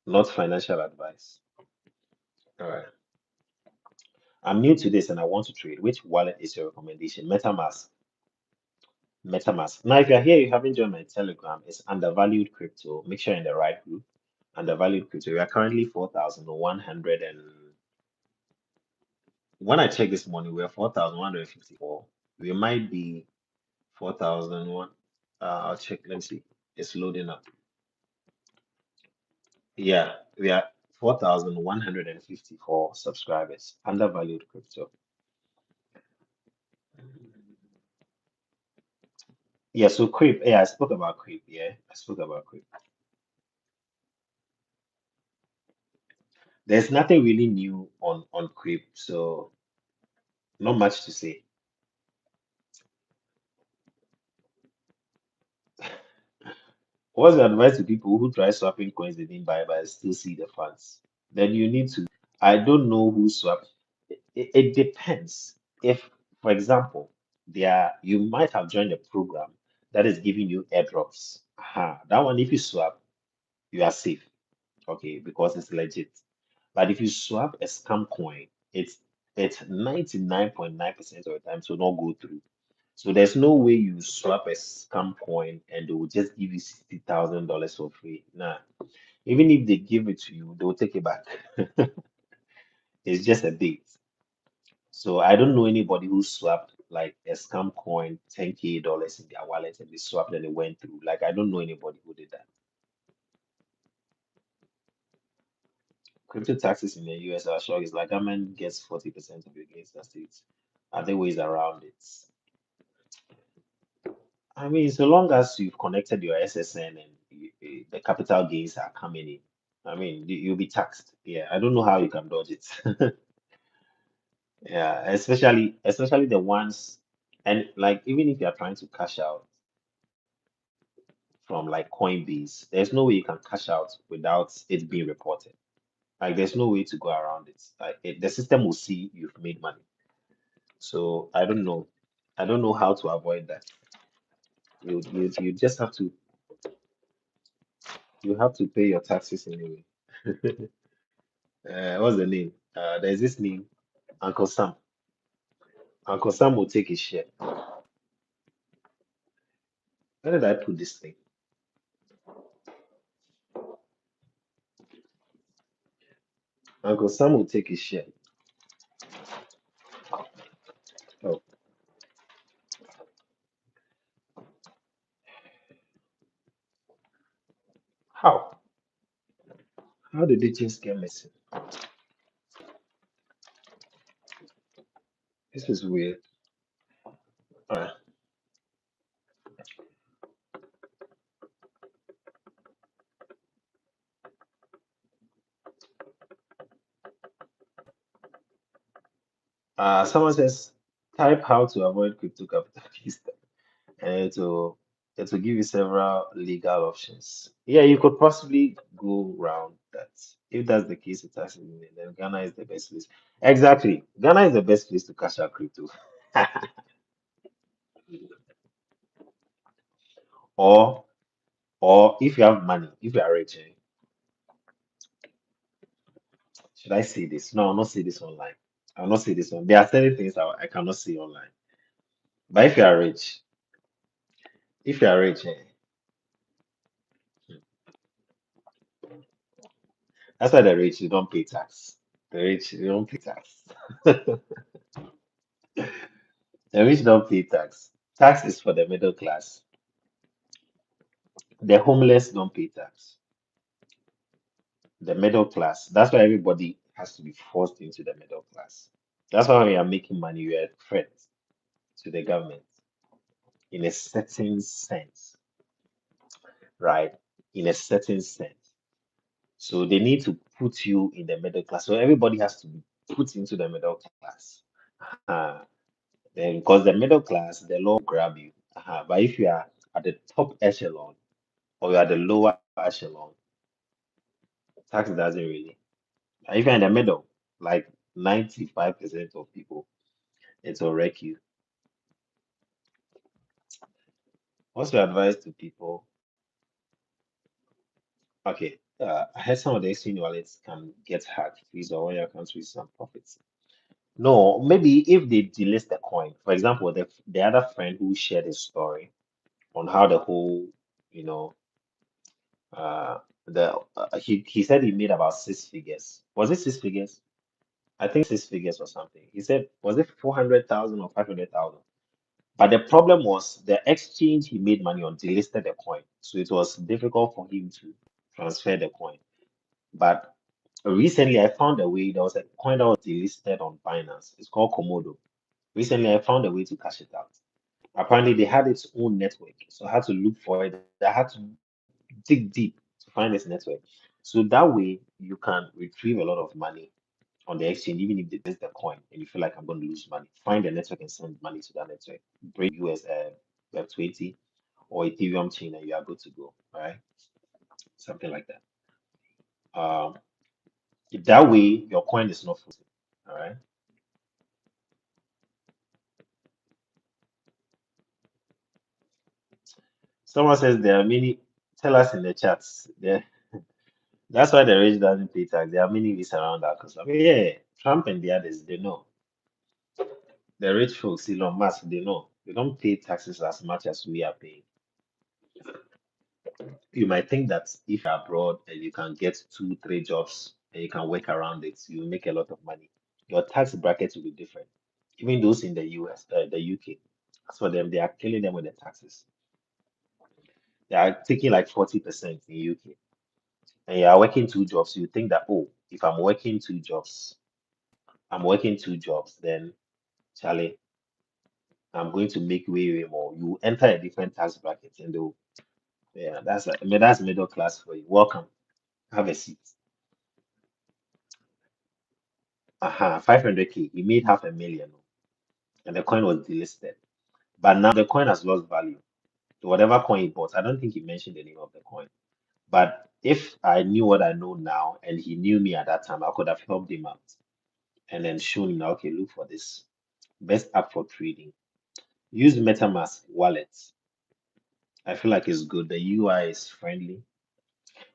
Not financial advice. All right. I'm new to this and I want to trade. Which wallet is your recommendation? MetaMask. MetaMask. Now, if you're here, you haven't joined my Telegram, it's Undervalued Crypto. Make sure you're in the right group. Undervalued Crypto. We are currently 4,100 and when I checked this morning, we are 4,154. We might be 4,001. I'll check. Let me see. It's loading up. Yeah, we are 4,154 subscribers. Undervalued Crypto. Yeah, so Creep. Yeah, I spoke about Creep. Yeah, I spoke about Creep. There's nothing really new on Creep, so not much to say. What's the advice to people who try swapping coins they didn't buy but still see the funds? Then you need to. I don't know who swap. It depends. If, for example, you might have joined a program that is giving you airdrops. That one, if you swap, you are safe, okay, because it's legit. But if you swap a scam coin, it's 99.9% of the time to not go through. So there's no way you swap a scam coin and they will just give you $60,000 for free. Nah, even if they give it to you, they will take it back. It's just a bait. So I don't know anybody who swapped like a scam coin, 10K dollars in their wallet and they swapped and it went through. Like I don't know anybody who did that. Crypto taxes in the US are sure is like government gets 40% of your gains. That's it. Are there ways around it? I mean, so long as you've connected your SSN and the capital gains are coming in, I mean, you'll be taxed. Yeah, I don't know how you can dodge it. Yeah, especially the ones. And like even if you're trying to cash out from like Coinbase, there's no way you can cash out without it being reported. Like there's no way to go around it. The system will see you've made money. So I don't know. I don't know how to avoid that. You just have to pay your taxes anyway. What's the name? There's this name, Uncle Sam. Uncle Sam will take his share. Where did I put this thing? Uncle Sam will take his share. Oh, how? How did it just get missing? This is weird. Alright. Someone says type how to avoid crypto capital gains, and it will give you several legal options. Yeah, you could possibly go around that. If that's the case, it has then Ghana is the best place. Exactly. Ghana is the best place to cash out crypto. Or or if you have money, if you are rich, should I say this? No, I'll not say this online. I'll not say this one. There are certain things I cannot say online. But if you are rich, that's why the rich you don't pay tax. The rich you don't pay tax. The rich don't pay tax. Tax is for the middle class. The homeless don't pay tax. The middle class. That's why everybody has to be forced into the middle class. That's why when you are making money, you are a threat to the government in a certain sense, right? In a certain sense. So they need to put you in the middle class. So everybody has to be put into the middle class. Uh, then because the middle class, the law will grab you. But if you are at the top echelon or you're at the lower echelon, tax doesn't really. If you're in the middle, like 95% of people, it will wreck you. What's your advice to people? Okay, I heard some of the exchange wallets can get hacked. Please, or when your account with some profits. No, maybe if they delist the coin, for example, the other friend who shared his story on how the whole, you know, he said he made about 6 figures. Was it 6 figures? I think 6 figures or something. He said, was it 400,000 or 500,000? But the problem was the exchange he made money on delisted the coin, so it was difficult for him to transfer the coin. But recently, I found a way. There was a coin that was delisted on Binance. It's called Komodo. Recently, I found a way to cash it out. Apparently, they had its own network, so I had to look for it. I had to dig deep to find this network. So that way, you can retrieve a lot of money on the exchange, even if there's the coin and you feel like I'm going to lose money. Find the network and send money to that network. Bring US Web20 or Ethereum chain, and you are good to go. All right, something like that. Um, that way, your coin is not frozen. All right. Someone says there are many. Tell us in the chats. There, that's why the rich doesn't pay tax. There are many ways around that. Because I mean, yeah, Trump and the others, they know. The rich folks, Elon Musk, they know. They don't pay taxes as much as we are paying. You might think that if you're abroad and you can get two, three jobs and you can work around it, you make a lot of money. Your tax bracket will be different. Even those in the US, the UK, as for them, they are killing them with the taxes. They are taking like 40% in UK. And you are working two jobs, you think that, oh, if I'm working two jobs, then Charlie, I'm going to make way, way more. You enter a different tax bracket and do, yeah, I mean, that's middle class for you. Welcome. Have a seat. 500K. He made half a million and the coin was delisted. But now the coin has lost value. Whatever coin he bought, I don't think he mentioned the name of the coin. But if I knew what I know now and he knew me at that time, I could have helped him out and then shown him, okay, look for this best app for trading. Use MetaMask wallet. I feel like it's good. The UI is friendly.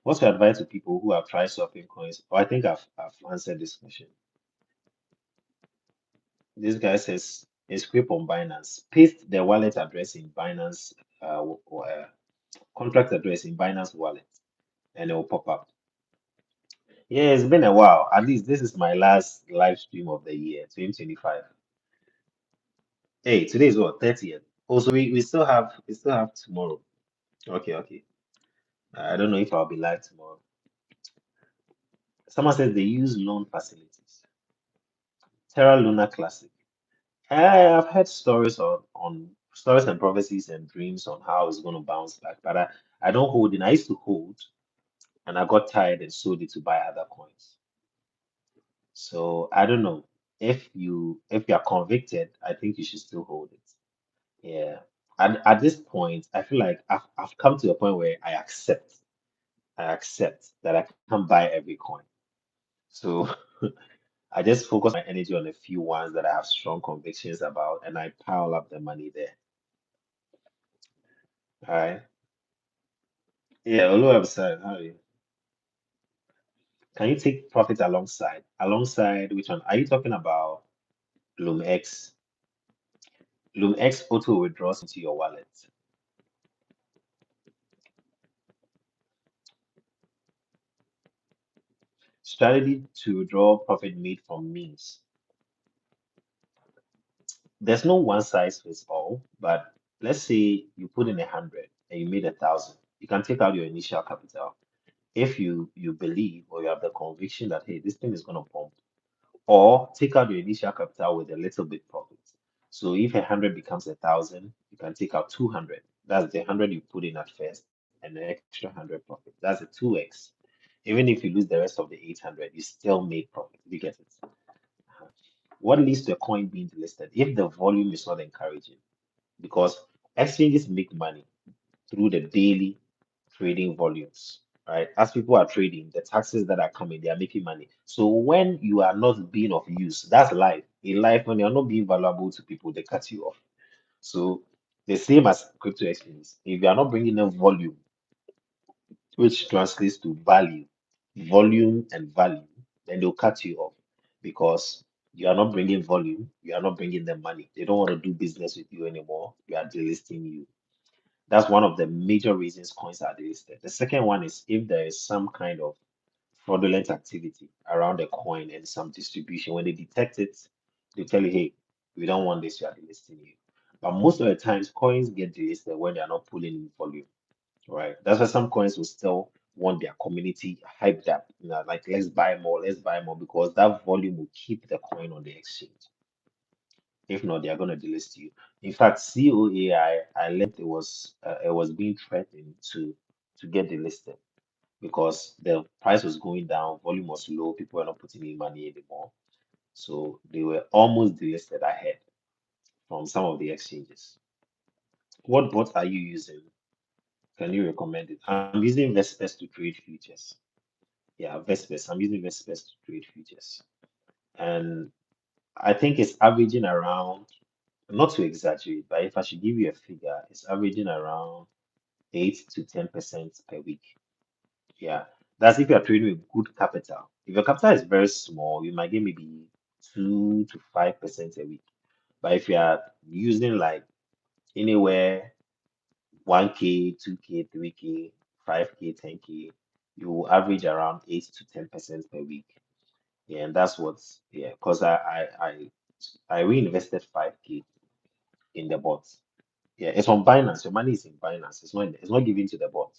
What's your advice to people who have tried swapping coins? Oh, I think I've answered this question. This guy says, scrape on Binance. Paste the wallet address in Binance, contract address in Binance wallet, and it will pop up. Yeah, it's been a while. At least this is my last live stream of the year, 2025. Hey, today is what, 30th? Also, we still have tomorrow. Okay, okay. I don't know if I'll be live tomorrow. Someone says they use loan facilities. Terra Luna Classic. I've heard stories on stories and prophecies and dreams on how it's going to bounce back, but I don't hold it. I used to hold, and I got tired and sold it to buy other coins. So I don't know. If you are convicted, I think you should still hold it. Yeah. And at this point, I feel like I've come to a point where I accept that I can't buy every coin. So I just focus my energy on a few ones that I have strong convictions about, and I pile up the money there. All right. Yeah, Olu Abside, how are you? Can you take profit alongside? Alongside which one? Are you talking about LoomX? LoomX auto withdraws into your wallet. Strategy to withdraw profit made from memes. There's no one size fits all, but let's say you put in 100 and you made 1,000. You can take out your initial capital. If you believe or you have the conviction that hey, this thing is gonna pump, or take out your initial capital with a little bit profit. So if 100 becomes 1,000, you can take out 200. That's the 100 you put in at first, and an extra 100 profit. That's a 2x. Even if you lose the rest of the 800, you still make profit. You get it? Uh-huh. What leads to a coin being delisted? If the volume is not encouraging, because exchanges make money through the daily trading volumes, right? As people are trading, the taxes that are coming, they are making money. So when you are not being of use, that's life. In life, when you're not being valuable to people, they cut you off. So the same as crypto exchanges. If you are not bringing in volume, which translates to value, volume and value, then they'll cut you off because you are not bringing volume, you are not bringing them money. They don't want to do business with you anymore. You are delisting you. That's one of the major reasons coins are delisted. The second one is if there is some kind of fraudulent activity around the coin and some distribution. When they detect it, they tell you, hey, we don't want this, we are delisting you. But most of the times, coins get delisted when they are not pulling in volume, right? That's why some coins will still want their community hyped up, like let's buy more, because that volume will keep the coin on the exchange. If not, they are going to delist you. In fact, COAI, I learned it was being threatened to get delisted because the price was going down, volume was low, people were not putting in money anymore. So they were almost delisted ahead from some of the exchanges. What bot are you using? Can you recommend it? I'm using Vespers to trade futures. Yeah, Vespers. I'm using Vespers to trade futures. And I think it's averaging around, not to exaggerate, but if I should give you a figure, it's averaging around 8 to 10% per week. Yeah, that's if you're trading with good capital. If your capital is very small, you might get maybe 2 to 5% a week. But if you are using like anywhere 1K, 2K, 3K, 5K, 10K, you will average around 8 to 10% per week. Yeah, and that's what's yeah, because I reinvested 5K in the bot. Yeah, it's on Binance. Your money is in Binance. It's not given to the bot.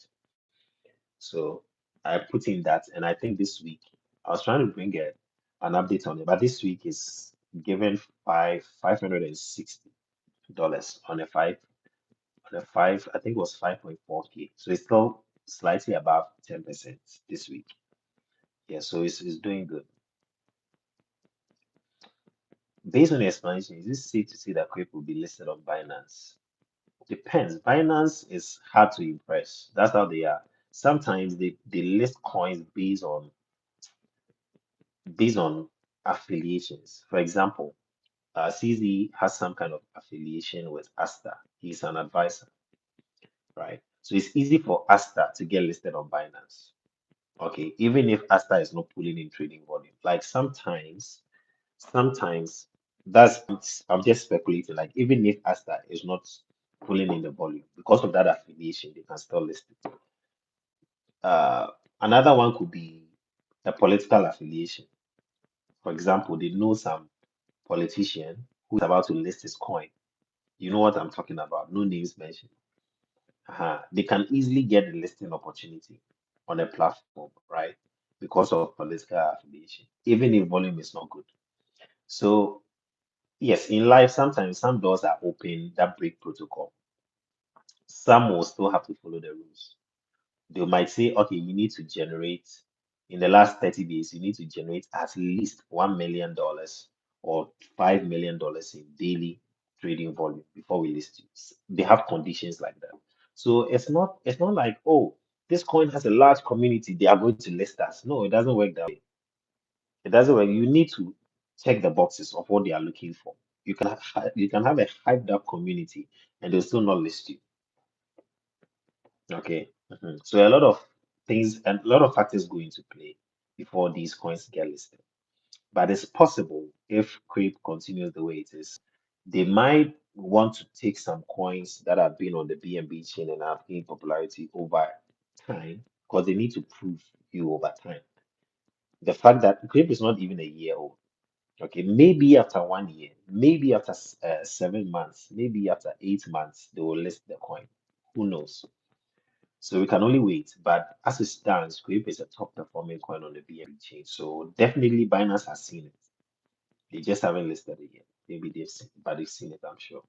So I put in that, and I think this week I was trying to bring an update on it, but this week is given $560 on a five. I think it was 5.4K. So it's still slightly above 10% this week. Yeah, so it's doing good. Based on the explanation, is it safe to say that Crepe will be listed on Binance? Depends. Binance is hard to impress. That's how they are. Sometimes they list coins based on affiliations. For example, CZ has some kind of affiliation with Asta. He's an advisor, right? So it's easy for Asta to get listed on Binance. Okay, even if Asta is not pulling in trading volume. Like sometimes I'm just speculating. Like even if Asta is not pulling in the volume because of that affiliation, they can still list it. Uh, Another one could be a political affiliation. For example, they know some politician who's about to list his coin. You know what I'm talking about. No names mentioned. They can easily get the listing opportunity on a platform, right? Because of political affiliation, even if volume is not good. So yes, in life, sometimes some doors are open that break protocol. Some will still have to follow the rules. They might say, okay, you need to generate in the last 30 days, you need to generate at least $1 million or $5 million in daily trading volume before we list you. They have conditions like that. So it's not like, oh, this coin has a large community, they are going to list us. No, it doesn't work that way. It doesn't work. You need to check the boxes of what they are looking for. You can have a hyped up community and they'll still not list you. Okay. So a lot of things and a lot of factors go into play before these coins get listed. But it's possible if Creep continues the way it is, they might want to take some coins that have been on the BNB chain and have gained popularity over time because they need to prove you over time. The fact that Creep is not even a year old. Okay, maybe after 1 year, maybe after 7 months, maybe after 8 months, they will list the coin. Who knows? So we can only wait. But as it stands, Squib is a top performing coin on the BNB chain. So definitely Binance has seen it. They just haven't listed it yet. Maybe they've seen, but they've seen it, I'm sure.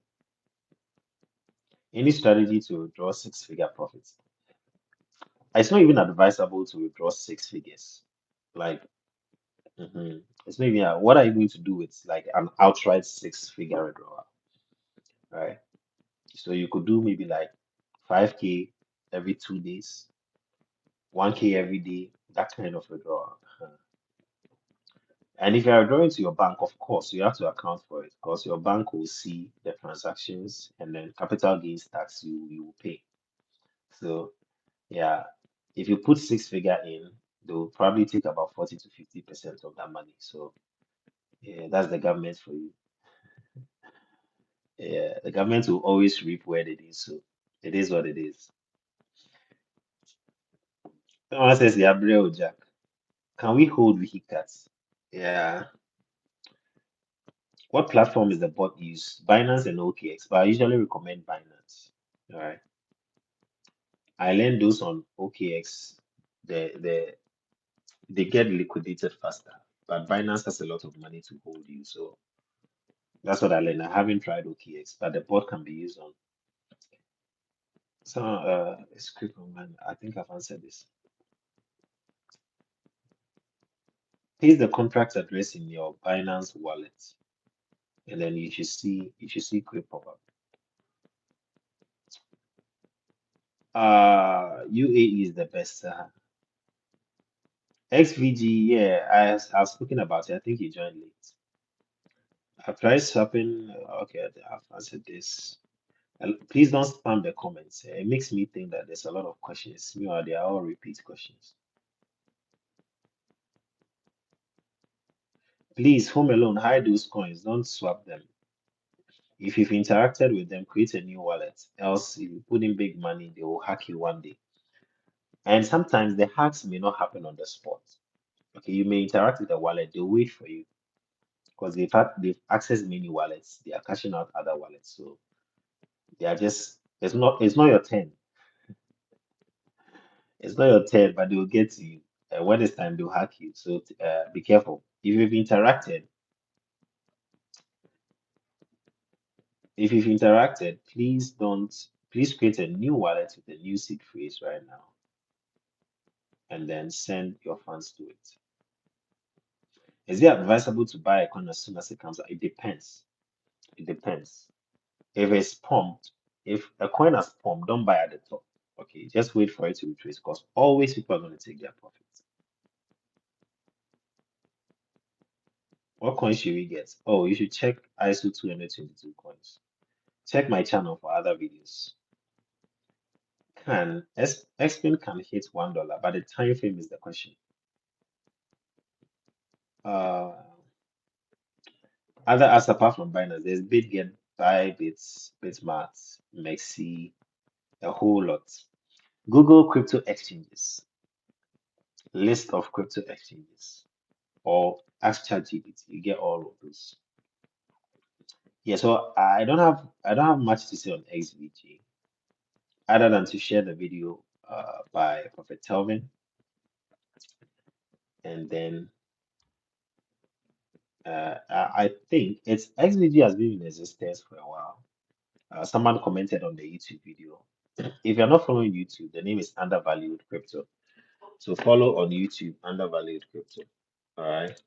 Any strategy to withdraw six-figure profits? It's not even advisable to withdraw six figures. Like, it's not even, what are you going to do with like an outright six-figure withdrawal, right? So you could do maybe like 5K every 2 days, 1K every day, that kind of withdrawal. And if you are drawing to your bank, of course, you have to account for it because your bank will see the transactions and then capital gains tax you will pay. So yeah, if you put six-figure in, they will probably take about 40 to 50% of that money. So yeah, that's the government for you. Yeah, the government will always reap where they did. So it is what it is. Someone says, yeah, bro, Jack. Can we hold vehicles? Yeah. What platform is the bot use? Binance and OKX, but I usually recommend Binance. All right. I learned those on OKX. They get liquidated faster, but Binance has a lot of money to hold you. So that's what I learned. I haven't tried OKX, but the bot can be used on. So it's quick on man. I think I've answered this. Paste the contract address in your Binance wallet, and then you should see quick pop up. UAE is the best. XVG, yeah, I've spoken about it. I think you joined late. I've tried swapping. Okay, I've answered this. And please don't spam the comments. It makes me think that there's a lot of questions. Meanwhile, they are all repeat questions. Please, home alone, hide those coins. Don't swap them. If you've interacted with them, create a new wallet. Else, if you put in big money, they will hack you one day. And sometimes the hacks may not happen on the spot. Okay, you may interact with the wallet. They'll wait for you because they've accessed many wallets. They are cashing out other wallets. So they are just it's not your turn. It's not your turn, but they will get to you. When it's time, they'll hack you. So be careful. If you've interacted, please create a new wallet with a new seed phrase right now, and then send your funds to it. Is it advisable to buy a coin as soon as it comes out? It depends. It depends. If it's pumped, if a coin has pumped, don't buy at the top. Okay, just wait for it to retrace because always people are going to take their profits. What coins should we get? Oh, you should check ISO 222 coins. Check my channel for other videos. Can Xpin can hit $1, but the time frame is the question. Uh, Other apps apart from Binance, there's Bitget, Bybit, Bitmart, Mexi, a whole lot. Google crypto exchanges, list of crypto exchanges, or ask ChatGPT. You get all of those. Yeah, so I don't have much to say on XVG other than to share the video by Prophet Telvin, and then I think it's XVG has been in existence for a while. Someone commented on the YouTube video. If you're not following YouTube, the name is Undervalued Crypto. So follow on YouTube, Undervalued Crypto. All right.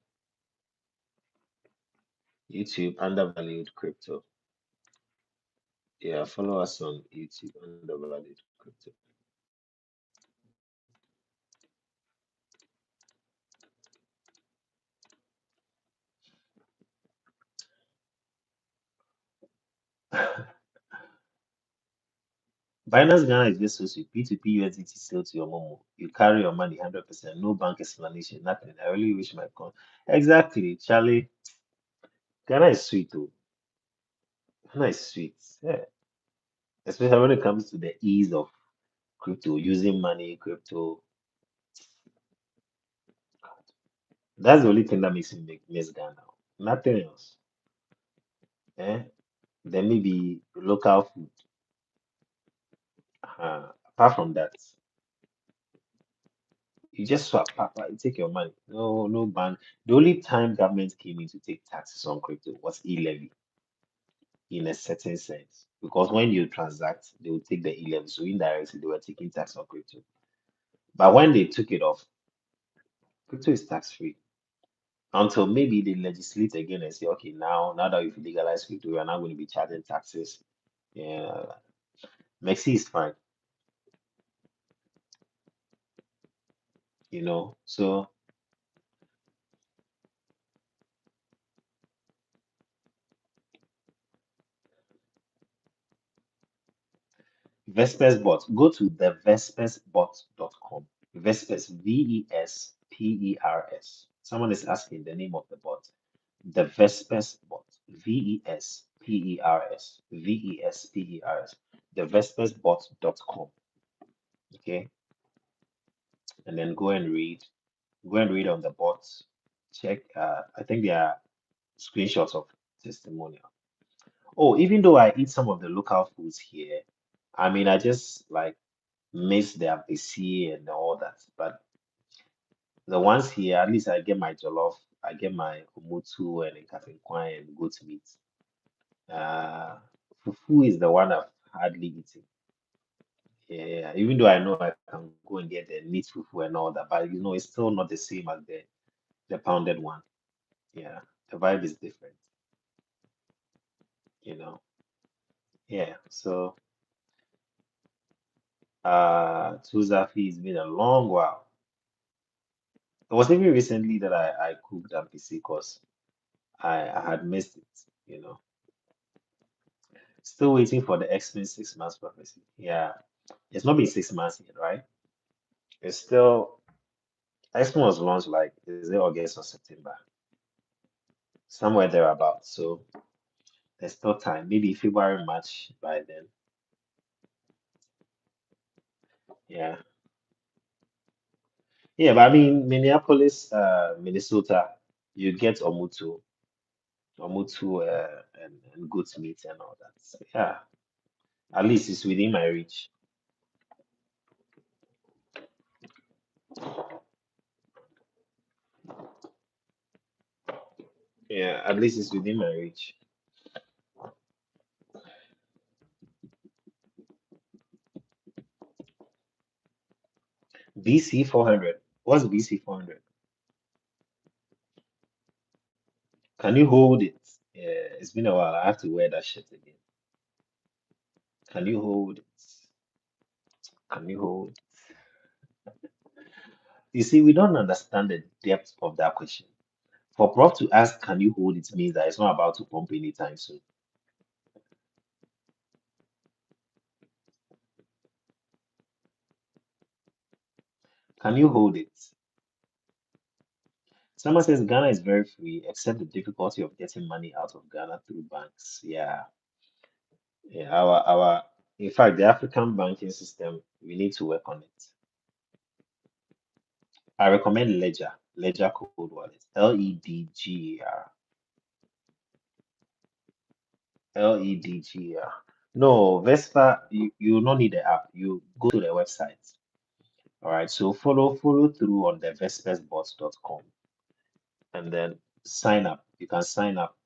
YouTube, Undervalued Crypto. Yeah, follow us on YouTube, Undervalued Crypto. Binance Ghana is just so sweet. P2P USDT sale to your Momo. You carry your money 100%. No bank explanation, nothing. I really wish my con. Exactly, Charlie. Ghana is sweet too. Ghana is sweet. Yeah. Especially when it comes to the ease of crypto, using money, crypto. That's the only thing that makes me miss Ghana. Nothing else. Eh? Then maybe local food. Apart from that, you just swap, papa, you take your money. No, no ban. The only time government came in to take taxes on crypto was e-levy in a certain sense. Because when you transact, they will take the e-levy. So indirectly, they were taking tax on crypto. But when they took it off, crypto is tax free. Until maybe they legislate again and say, okay, now that we've legalized crypto, we are now going to be charging taxes. Yeah, Mexi is fine, you know. So Vespers bot, go to the vespersbot.com. Vespers, Vespers. Someone is asking the name of the bot. The Vespers bot, Vespers, the vespersbot.com. Okay, and then go and read on the bots. Check. I think there are screenshots of testimonial. Oh, even though I eat some of the local foods here, I mean, I just like miss the apc and all that. But the ones here, at least I get my jollof, I get my umutu and nkafenkwai and goat meat. Fufu is the one I've hardly eaten. Yeah, even though I know I can go and get the meat fufu and all that, but it's still not the same as the pounded one. Yeah, the vibe is different, you know. Yeah, so Tuzafi, it's been a long while. It was even recently that I cooked MPC because I had missed it, you know. Still waiting for the X-Men 6 months prophecy. Yeah, it's not been 6 months yet, right? It's still X-Men was launched like is it August or September, somewhere thereabouts. So there's still time. Maybe February, March by then. Yeah, yeah. But I mean, Minneapolis, Minnesota, you get Omutu, and goat meat and all that. So, yeah, at least it's within my reach. Yeah, at least it's within my reach. BC 400. What's BC 400? Can you hold it? Yeah, it's been a while. I have to wear that shirt again. Can you hold it? Can you hold? You see, we don't understand the depth of that question. For Prof to ask, can you hold it means that it's not about to pump anytime soon. Can you hold it? Someone says Ghana is very free, except the difficulty of getting money out of Ghana through banks. Yeah, yeah. In fact, the African banking system, we need to work on it. I recommend Ledger Code Wallet, LEDGER, LEDGER. No, Vespa, you will not need the app. You go to the website. All right, so follow through on the vespersbots.com and then sign up. You can sign up.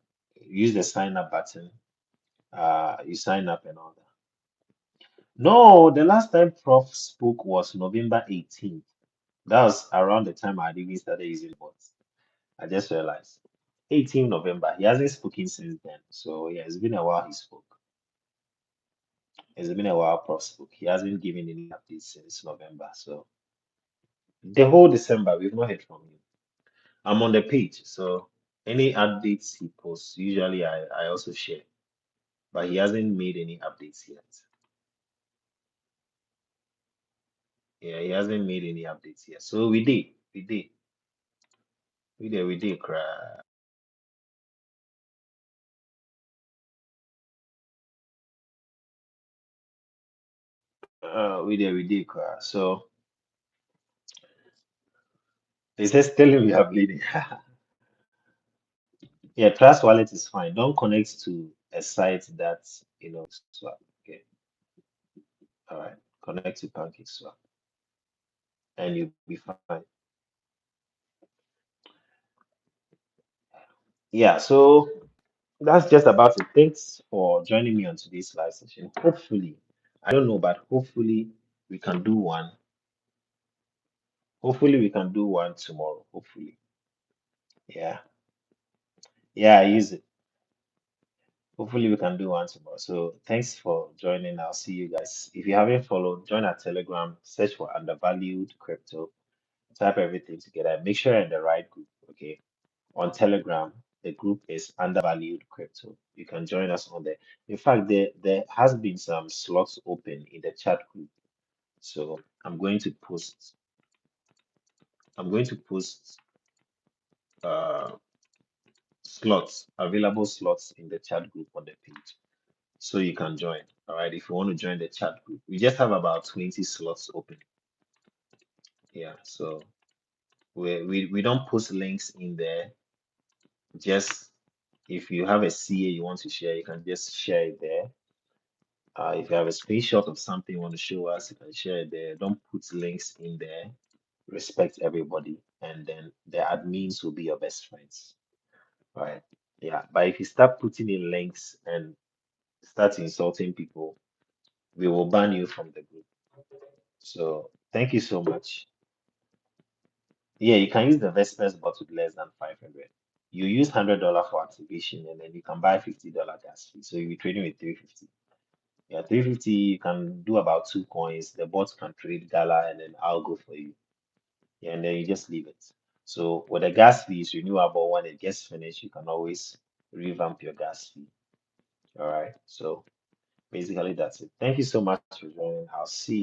Use the sign up button. You sign up and all that. No, the last time Prof spoke was November 18th. That was around the time I had even started using bots. I just realized. 18th November. He hasn't spoken since then. So yeah, it's been a while he spoke. It's been a while Prof spoke. He hasn't given any updates since November. So the whole December, we've not heard from him. I'm on the page, so any updates he posts, usually I also share. But he hasn't made any updates yet. Yeah, he hasn't made any updates yet. So we did cry. We did cry. So he says, tell him you are bleeding. Yeah, Trust Wallet is fine. Don't connect to a site that's, swap. Okay, all right. Connect to Pancake Swap and you'll be fine. Yeah, so that's just about it. Thanks for joining me on today's live session. Hopefully, I don't know, but hopefully we can do one. Hopefully we can do one tomorrow. Hopefully. Yeah. Yeah, I use it. Hopefully we can do one tomorrow. So thanks for joining. I'll see you guys. If you haven't followed, join our Telegram, search for undervalued crypto, type everything together. Make sure you're in the right group. Okay. On Telegram, the group is undervalued crypto. You can join us on there. In fact, there has been some slots open in the chat group. So I'm going to post uh available slots in the chat group on the page. So you can join. All right. If you want to join the chat group, we just have about 20 slots open. Yeah. So we don't post links in there. Just if you have a CA you want to share, you can just share it there. If you have a screenshot of something you want to show us, you can share it there. Don't put links in there. Respect everybody, and then the admins will be your best friends. Right? Yeah. But if you start putting in links and start insulting people, we will ban you from the group. So thank you so much. Yeah, you can use the Vespers bot with less than 500. You use $100 for activation, and then you can buy $50 gas fee. So you'll be trading with 350. Yeah, 350, you can do about 2 coins. The bot can trade Gala, and then I'll go for you. Yeah, and then you just leave it. So with the gas fee is renewable. When it gets finished, you can always revamp your gas fee. All right. So basically, that's it. Thank you so much for joining. I'll see you.